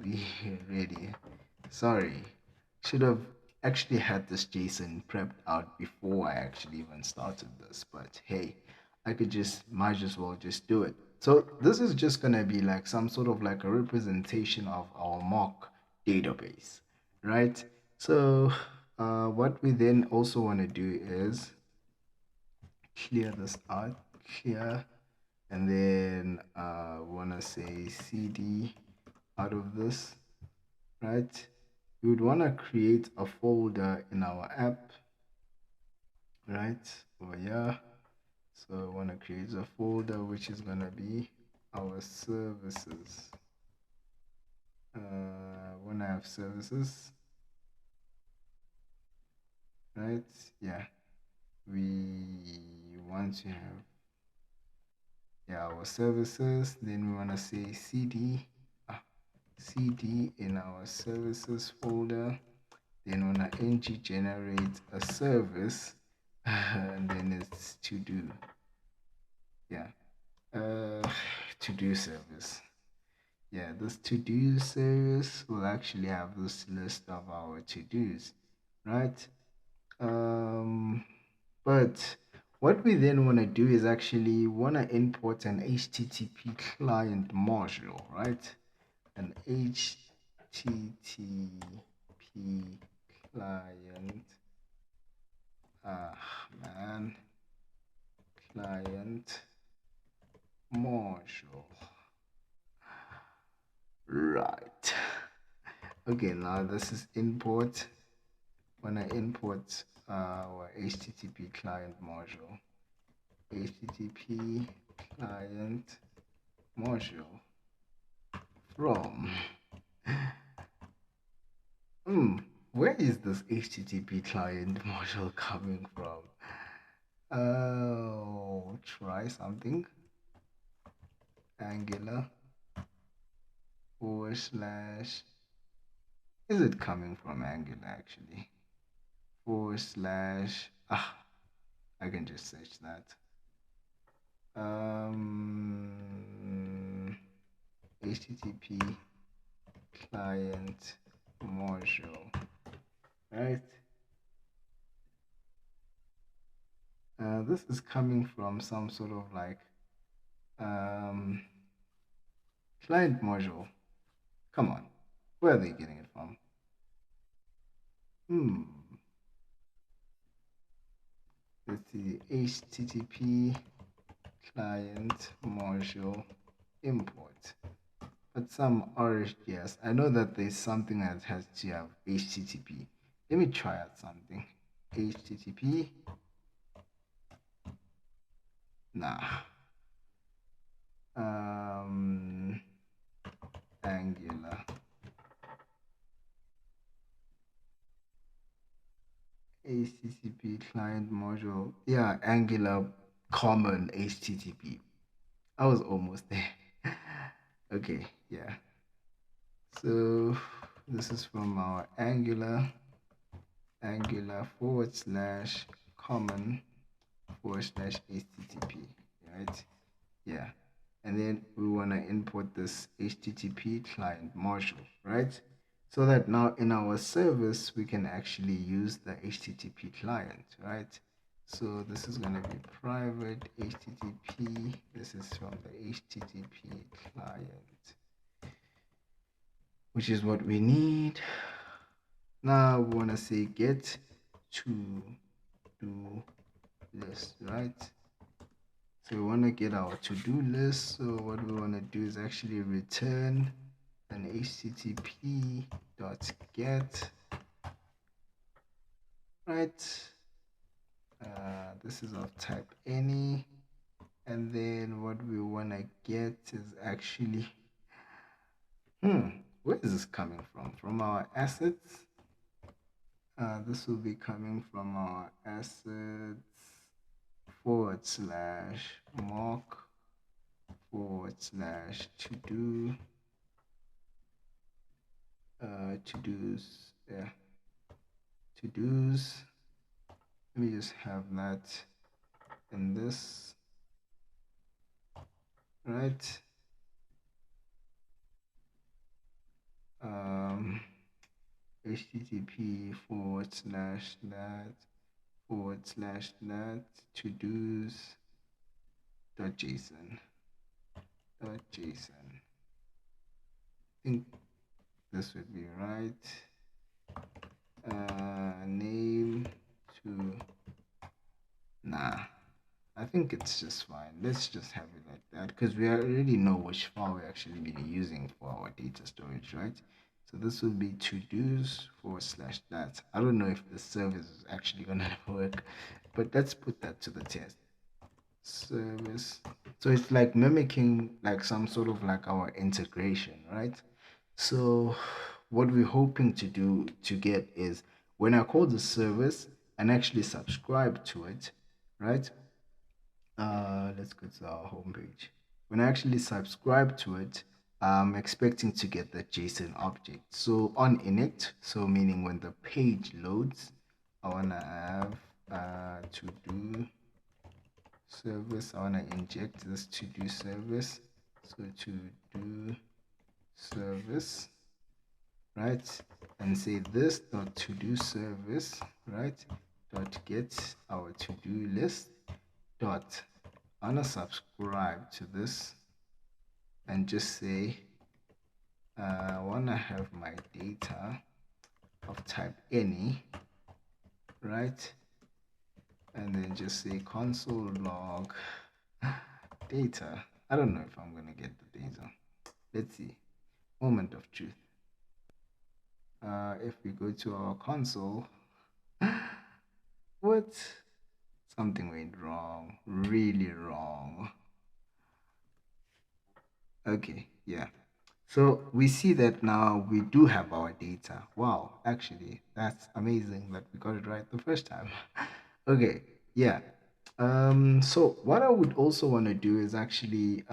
be ready. Sorry, should have actually had this JSON prepped out before I actually even started this, but hey, might as well just do it. So this is just gonna be like some sort of like a representation of our mock database, right? So what we then also want to do is clear this out, clear, and then want to say cd out of this, right? We would want to create a folder in our app, right? Over here. So I want to create a folder which is going to be our services. When I have services, right? Yeah, we want to have our services. Then we want to say cd in our services folder. Then when I ng generate a service, and then it's to do. Yeah. to-do service. Yeah, this to-do service will actually have this list of our to-dos, right? Um, but what we then want to do is actually want to import an HTTP client module, right? An HTTP client, man, client module, right? Okay, now this is import. When I import our HTTP client module, HTTP client module from where is this HTTP client module coming from? Oh, try something. Angular / is it coming from Angular actually? / I can just search that. HTTP client module, right? This is coming from some sort of like client module. Come on, where are they getting it from? Let's see, HTTP client module import. But some are, yes, I know that there's something that has to have HTTP. Let me try out something. HTTP. Nah. Angular. HTTP client module. Yeah, Angular common HTTP. I was almost there. Okay, yeah. So this is from our Angular / common / HTTP, right? Yeah. And then we want to import this HTTP client module, right? So that now in our service, we can actually use the HTTP client, right? So this is going to be private HTTP. This is from the HTTP client, which is what we need. Now we want to say get to do list, right? So we want to get our to-do list. So what we want to do is actually return an http.get, right? This is of type any, and then what we want to get is actually where is this coming from? From our assets. This will be coming from our assets / mock / to-do to-dos, yeah, to-dos. Let me just have that in this, right? HTTP / that / that to-dos .json. I think this would be right. Name to, I think it's just fine. Let's just have it like that because we already know which file we're actually be using for our data storage, right? So this will be to-dos / that. I don't know if the service is actually gonna work, but let's put that to the test. Service. So it's like mimicking like some sort of like our integration, right? So what we're hoping to do to get is when I call the service and actually subscribe to it, right? Let's go to our homepage. When I actually subscribe to it, I'm expecting to get the JSON object. So on init, so meaning when the page loads, I wanna have to do service. I wanna inject this to do service. So to do service, right? And say this dot to do service, right? Dot get our to do list dot I wanna subscribe to this and just say I wanna have my data of type any, right? And then just say console log data. I don't know if I'm gonna get the data. Let's see. Moment of truth. If we go to our console, what? Something went wrong. Really wrong. Okay, yeah. So we see that now we do have our data. Wow, actually, that's amazing that we got it right the first time. Okay, yeah. So what I would also want to do is actually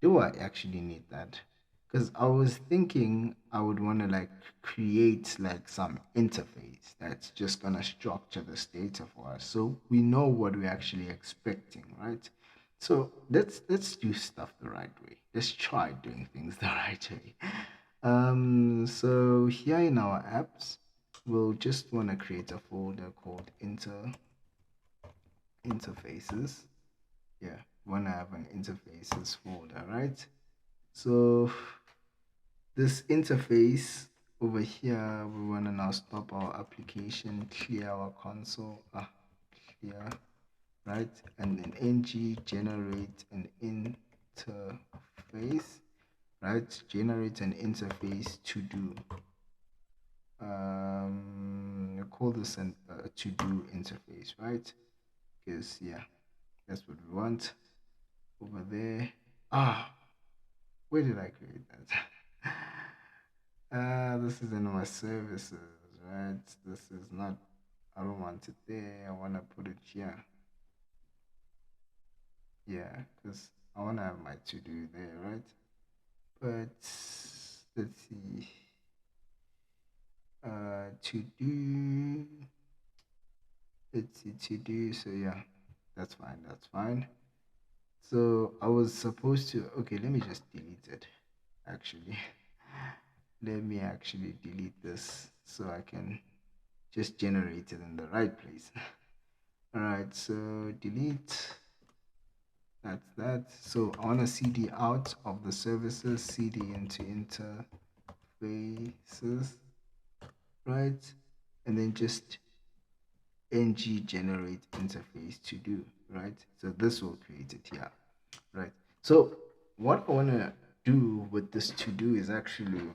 do I actually need that? Because I was thinking I would want to like create like some interface that's just gonna structure this data for us, so we know what we're actually expecting, right? So let's do stuff the right way. Let's try doing things the right way. So here in our apps, we'll just want to create a folder called interfaces. Yeah, want to have an interfaces folder, right? So this interface over here, we want to now stop our application, clear our console, clear, right? And then ng generate an interface, right? Generate an interface to do. Call this an to do interface, right? Because yeah, that's what we want over there. Where did I create that? This is in my services, right? This is not, I don't want it there. I want to put it here. Yeah, because I want to have my to do there, right? But let's see. To do, let's see, to do. So yeah, that's fine. That's fine. So I was supposed to, okay, let me just delete it actually. Let me actually delete this so I can just generate it in the right place. All right, so delete, that's that. So I want to cd out of the services, cd into interfaces, right? And then just ng generate interface to do, right? So this will create it here, right? So what I want to do with this to do is actually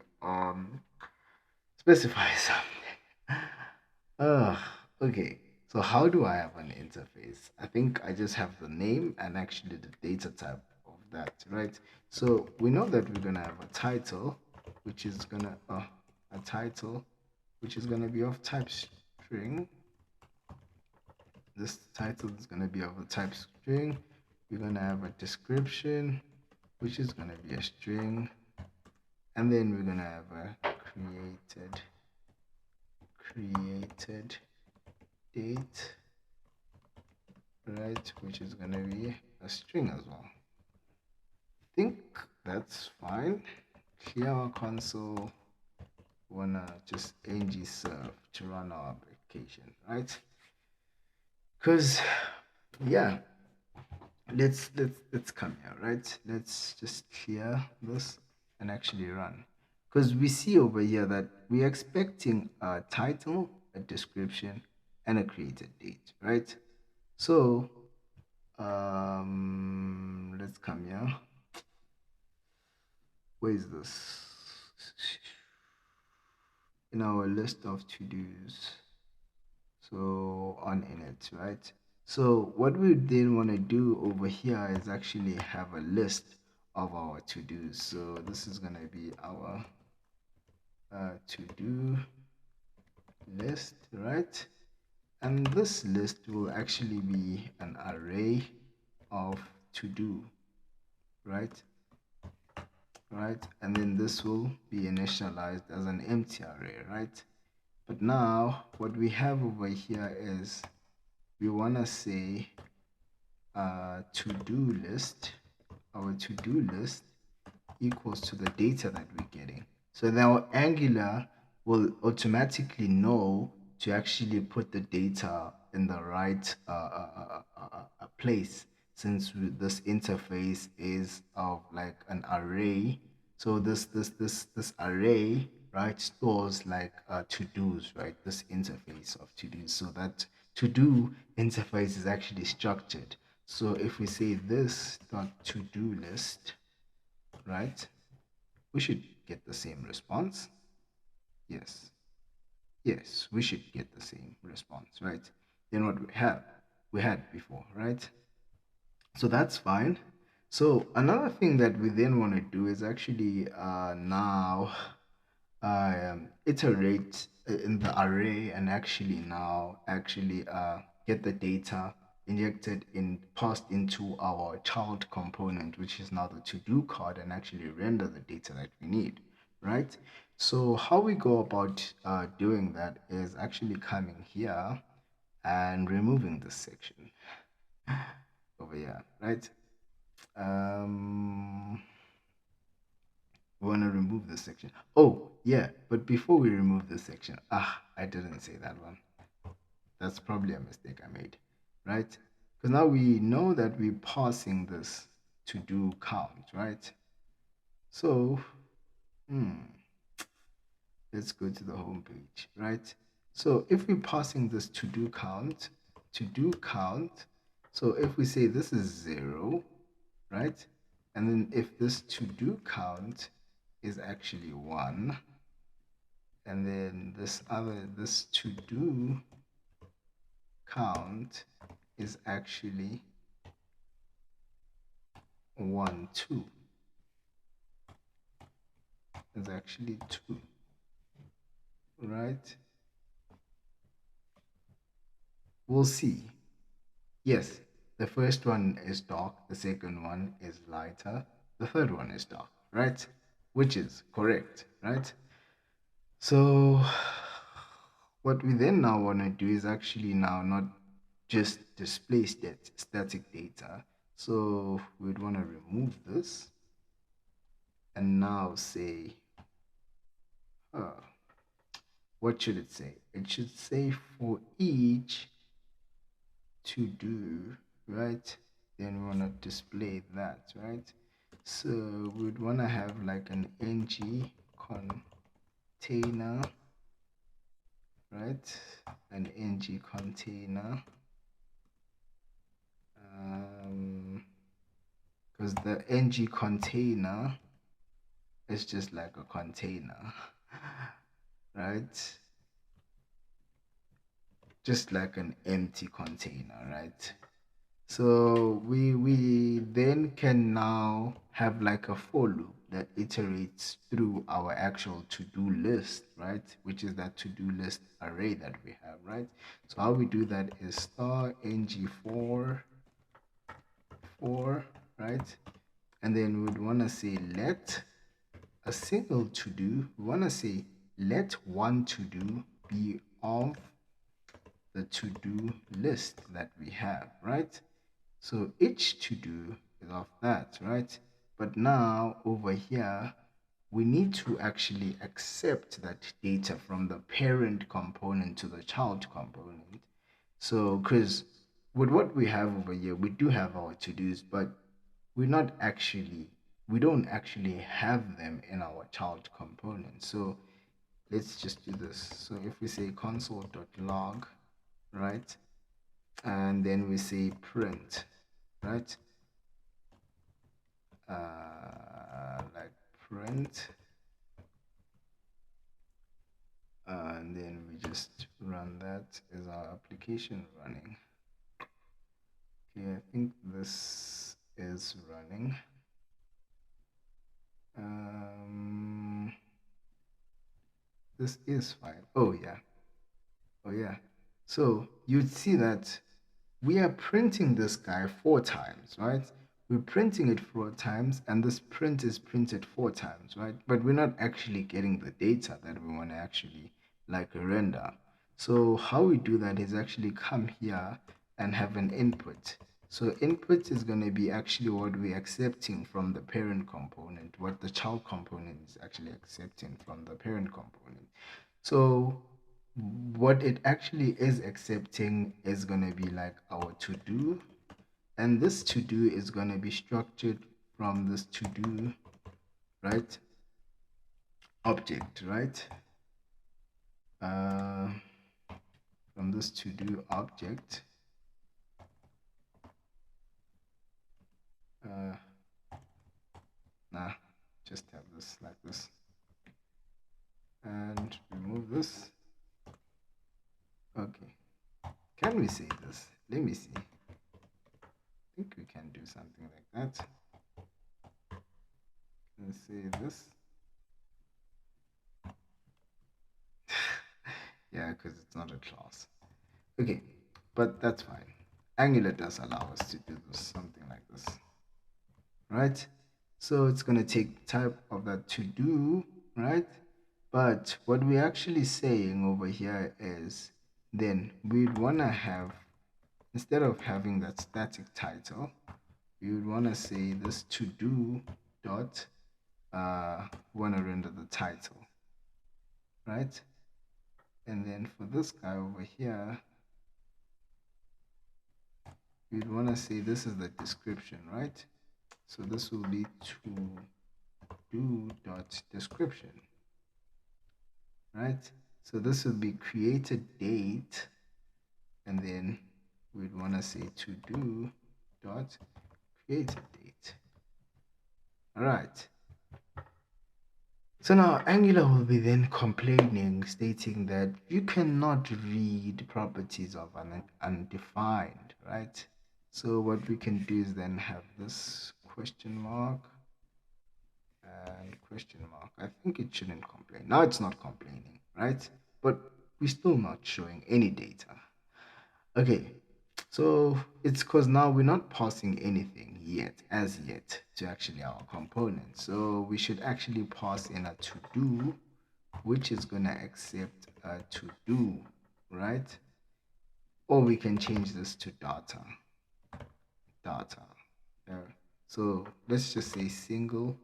specify something. Okay. So how do I have an interface? I think I just have the name and actually the data type of that, right? So we know that we're gonna have a title, which is gonna a title, which is gonna be of type string. This title is gonna be of a type string. We're gonna have a description, which is gonna be a string, and then we're gonna have a created date, right, which is gonna be a string as well. I think that's fine. Clear our console. Wanna just ng serve to run our application, right? Because yeah, let's come here, right? Let's just clear this and actually run. Because we see over here that we're expecting a title, a description, and a created date, right? So let's come here. Where is this? In our list of to-dos. So on in it, right? So what we then want to do over here is actually have a list of our to-dos. So this is going to be our to-do list, right? And this list will actually be an array of to-do, right? Right? And then this will be initialized as an empty array, right? But now what we have over here is we want to say to-do list, our to-do list equals to the data that we're getting. So then our Angular will automatically know to actually put the data in the right place, since this interface is of like an array. So this array, right, stores like to-dos, right? This interface of to-dos. So that to-do interface is actually structured. So if we say this dot to-do list, right, we should get the same response. Yes. Yes, we should get the same response, right? Than what we had before, right? So that's fine. So another thing that we then want to do is actually now iterate in the array and actually now actually get the data injected in passed into our child component, which is now the to-do card, and actually render the data that we need, right? So how we go about doing that is actually coming here and removing this section over here, right? um we want to remove this section. Oh, yeah, but before we remove this section, I didn't say that one. That's probably a mistake I made, right? Because now we know that we're passing this to do count, right? So, let's go to the home page, right? So if we're passing this to do count, so if we say this is 0, right? And then if this to do count is actually 1, and then this to do count is actually 1 2, is actually 2, right? We'll see. Yes, the first one is dark, the second one is lighter, the third one is dark, right? Which is correct, right? So what we then now want to do is actually now not just display static data. So we'd want to remove this and now say, what should it say? It should say for each to do, right? Then we want to display that, right? So we'd want to have like an ng container, right? An ng container, because the ng container is just like a container, right? Just like an empty container, right? So we then can now have like a for loop that iterates through our actual to-do list, right? Which is that to-do list array that we have, right? So how we do that is star ng4, right? And then we'd want to say let a single to-do, we want to say let one to-do be of the to-do list that we have, right? So each to-do is of that, right? But now over here, we need to actually accept that data from the parent component to the child component. So, because with what we have over here, we do have our to-dos, but we're not actually, we don't actually have them in our child component. So let's just do this. So if we say console.log, right? And then we say print, right? Like print, and then we just run that as our application running. Okay, I think this is running. This is fine. Oh yeah. Oh yeah. So you'd see that we are printing this guy 4 times, right? We're printing it 4 times, and this print is printed 4 times, right? But we're not actually getting the data that we want to actually like render. So how we do that is actually come here and have an input. So input is going to be actually what we're accepting from the parent component, what the child component is actually accepting from the parent component. So what it actually is accepting is going to be like our to do, and this to do is going to be structured from this to do, right, object, right, uh, from this to do object. uh, nah, just have this like this and remove this. Okay, can we say this? Let me see. I think we can do something like that. Let's say this. Yeah, because it's not a class. Okay, but that's fine. Angular does allow us to do this, something like this, right? So it's going to take type of that to do, right? But what we're actually saying over here is then we'd want to have, instead of having that static title, we would want to say this to do dot want to render the title, right? And then for this guy over here, we'd want to say this is the description, right? So this will be to do dot description, right? So this will be created date, and then we'd want to say to do dot created date. All right. So now Angular will be then complaining, stating that you cannot read properties of an undefined, right? So what we can do is then have this question mark and question mark. I think it shouldn't complain. Now it's not complaining, right? But we're still not showing any data. Okay, so it's because now we're not passing anything yet, as yet, to actually our component. So we should actually pass in a to do, which is going to accept a to do, right? Or we can change this to data. Data. So let's just say single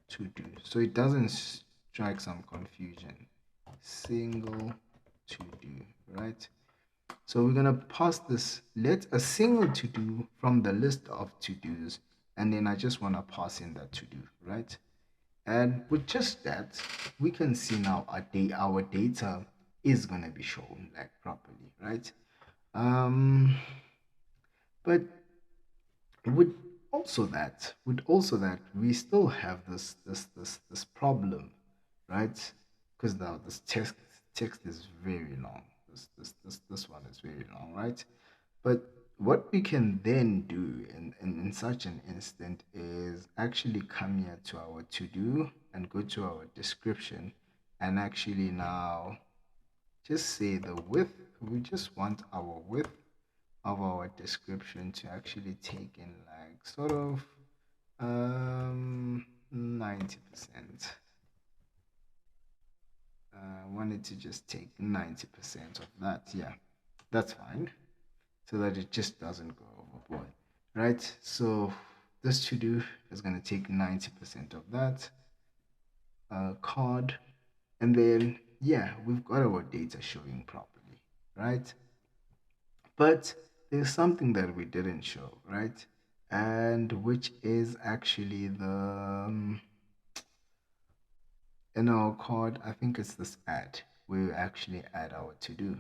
to do, so it doesn't strike some confusion. Single to do, right? So we're gonna pass this, let a single to do from the list of to dos, and then I just want to pass in that to do, right? And with just that, we can see now our data is gonna be shown like properly, right? But with also that we still have this problem, right? Because now this text is very long. This one is very long, right? But what we can then do in such an instant is actually come here to our to do and go to our description and actually now just say the width. We just want our width of our description to actually take in like sort of 90%. I wanted to just take 90% of that. Yeah, that's fine. So that it just doesn't go overboard, right? So this to do is going to take 90% of that card, and then yeah, we've got our data showing properly, right? But there's something that we didn't show, right? And which is actually the in our card, I think it's this add. We actually add our to do,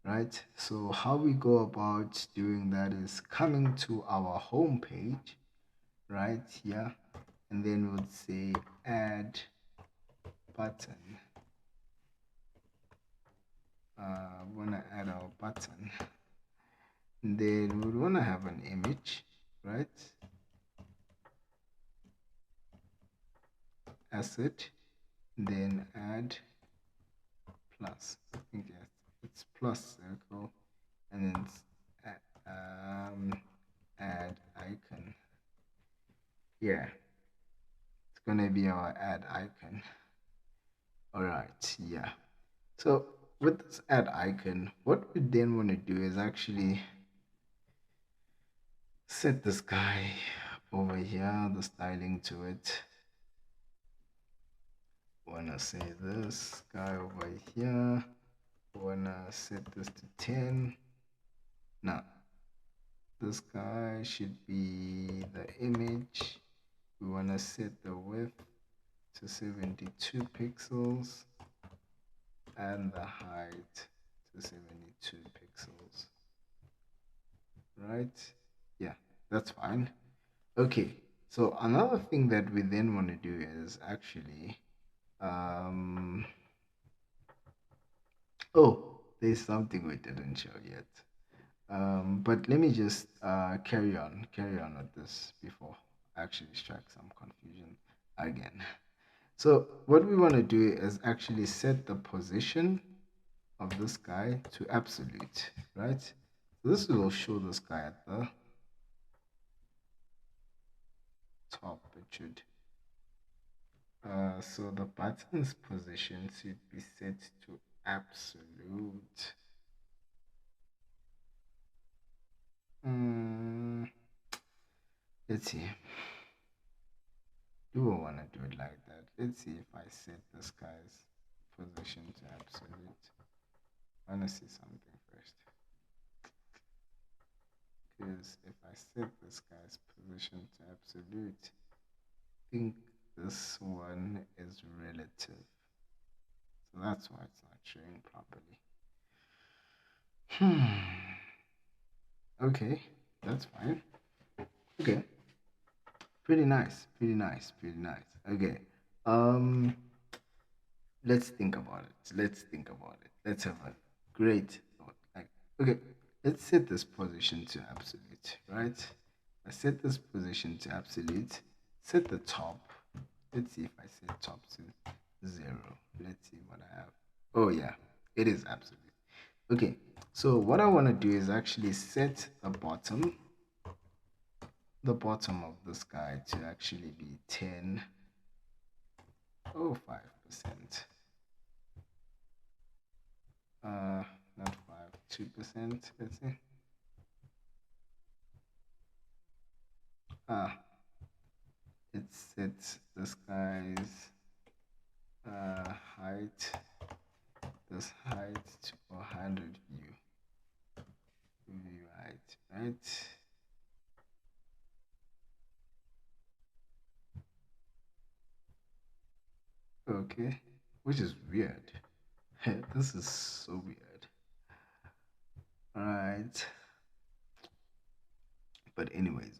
right? So how we go about doing that is coming to our home page, right here, and then we'll say add button. We want to add our button, and then we want to have an image, right? Asset, then add plus. I think yes, it's plus circle, and then add icon. Yeah, it's gonna be our add icon. All right, yeah. So with this add icon, what we then want to do is actually set this guy over here, the styling to it. Wanna say this guy over here. Wanna set this to 10. Now, this guy should be the image. We wanna set the width to 72 pixels and the height to 72 pixels. Right? Yeah, that's fine. Okay, so another thing that we then want to do is actually oh, there's something we didn't show yet. But let me just carry on with this before I actually strike some confusion again. So what we want to do is actually set the position of this guy to absolute, right? So this will show this guy at the top. It should. So the button's position should be set to absolute. Let's see. Do I want to do it like that? Let's see if I set this guy's position to absolute. I want to see something first. Because if I set this guy's position to absolute, I think this one is relative. So that's why it's not showing properly. Okay, that's fine. Okay. Pretty nice. Okay. Um, let's think about it. Let's have a great thought. Like, okay, let's set this position to absolute, right? I set this position to absolute. Set the top. Let's see if I set top to 0. Let's see what I have. Oh yeah, it is absolute. Okay, so what I want to do is actually set the bottom of this guy to actually be 10. Oh, 5%. Not 5, 2%, let's see. It sets this guy's height, this height to 100 view height, right? Okay, which is weird. This is so weird. Right. But anyways,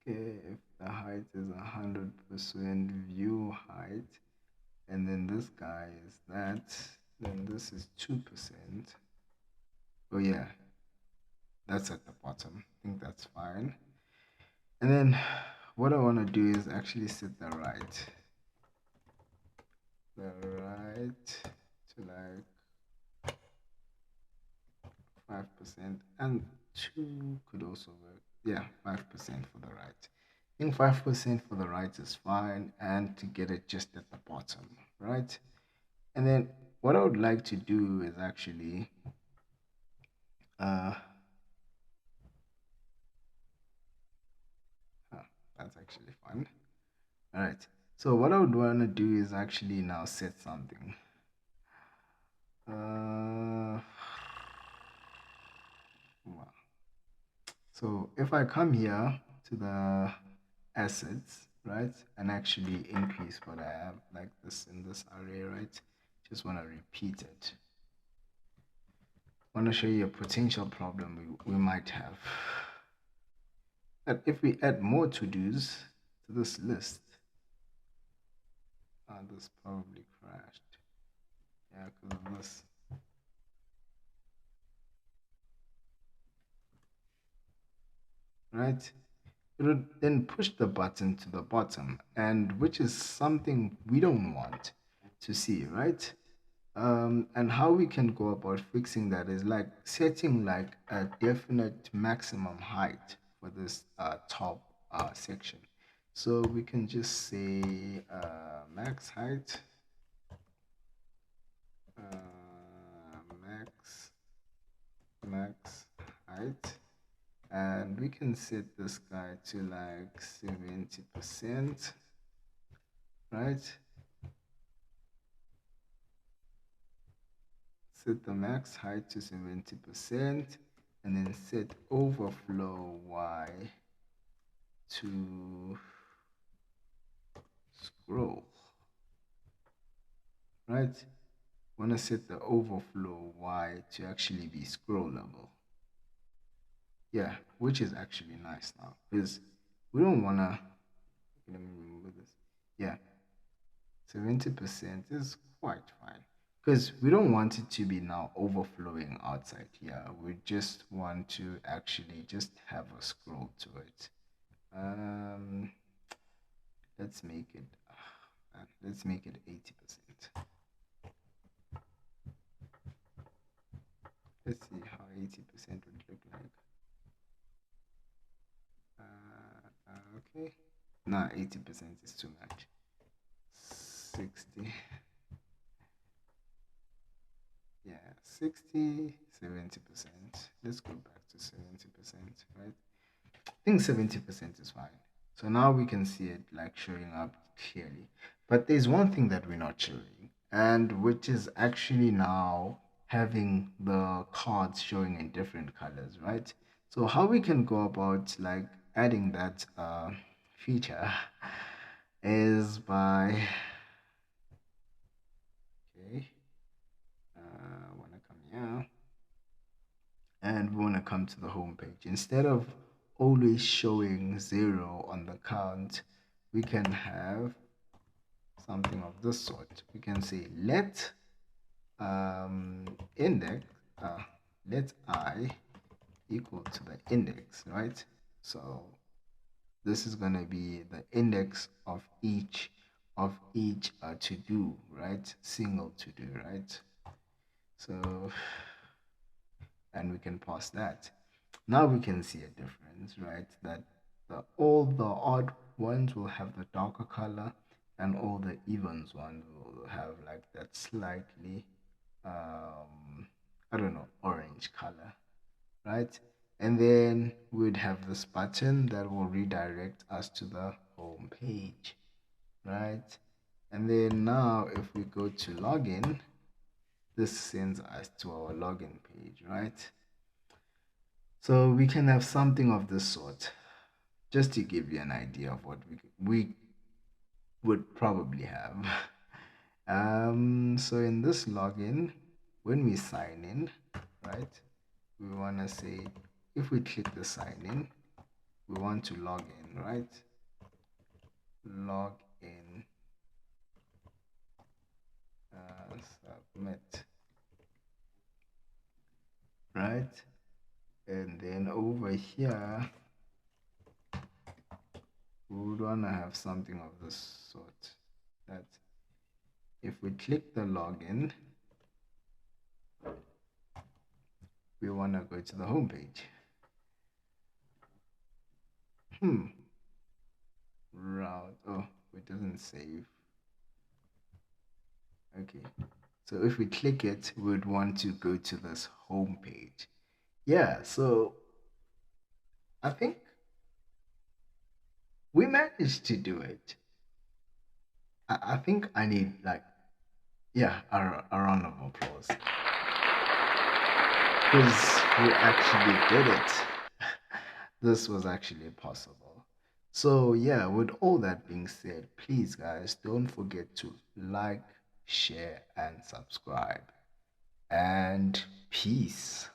okay, if the height is 100% view height, and then this guy is that, then this is 2%. Oh yeah, that's at the bottom. I think that's fine. And then what I want to do is actually set the right to like 5%, and 2 could also work. Yeah, 5% for the right. I think 5% for the right is fine, and to get it just at the bottom, right? And then what I would like to do is actually that's actually fun. All right. So what I would want to do is actually now set something. Wow. So if I come here to the assets, right, and actually increase what I have like this in this array, right, just want to repeat it. I want to show you a potential problem we might have. That if we add more to-dos to this list, this probably crashed. Yeah, because of this. Right? It would then push the button to the bottom, and which is something we don't want to see, right? And how we can go about fixing that is like setting like a definite maximum height for this top section. So we can just say max height, max right? And we can set this guy to like 70%, right? Set the max height to 70% and then set overflow Y to scroll, right? Want to set the overflow Y to actually be scrollable. Yeah, which is actually nice now because we don't want to, let me remove this. Yeah, 70% is quite fine because we don't want it to be now overflowing outside here. We just want to actually just have a scroll to it. Um, let's make it, let's make it 80%. Let's see how 80% would look like. Okay. Nah, 80% is too much. 60. Yeah, 60, 70%. Let's go back to 70%, right? I think 70% is fine. So now we can see it like showing up clearly. But there's one thing that we're not showing, and which is actually now having the cards showing in different colors, right? So how we can go about like adding that feature is by, okay, want to come here and we want to come to the home page. Instead of always showing 0 on the count, we can have something of this sort. We can say let index, uh, let I equal to the index, right? So this is going to be the index of each to do, right? Single to do, right? So, and we can pass that. Now we can see a difference, right? That all the odd ones will have the darker color, and all the evens ones will have like that slightly, I don't know, orange color, right? And then we'd have this button that will redirect us to the home page, right? And then now if we go to login, this sends us to our login page, right? So we can have something of this sort, just to give you an idea of what we would probably have. So in this login, when we sign in, right, we want to say, if we click the sign in, we want to log in, right? Log in, submit, right? And then over here, we would want to have something of this sort, that if we click the login, we want to go to the home page. Route, oh, it doesn't save. Okay, so if we click it, we would want to go to this home page. Yeah, so I think we managed to do it. I think I need like, yeah, a round of applause because we actually did it. This was actually possible. So yeah, with all that being said, please guys, don't forget to like, share, and subscribe. And peace.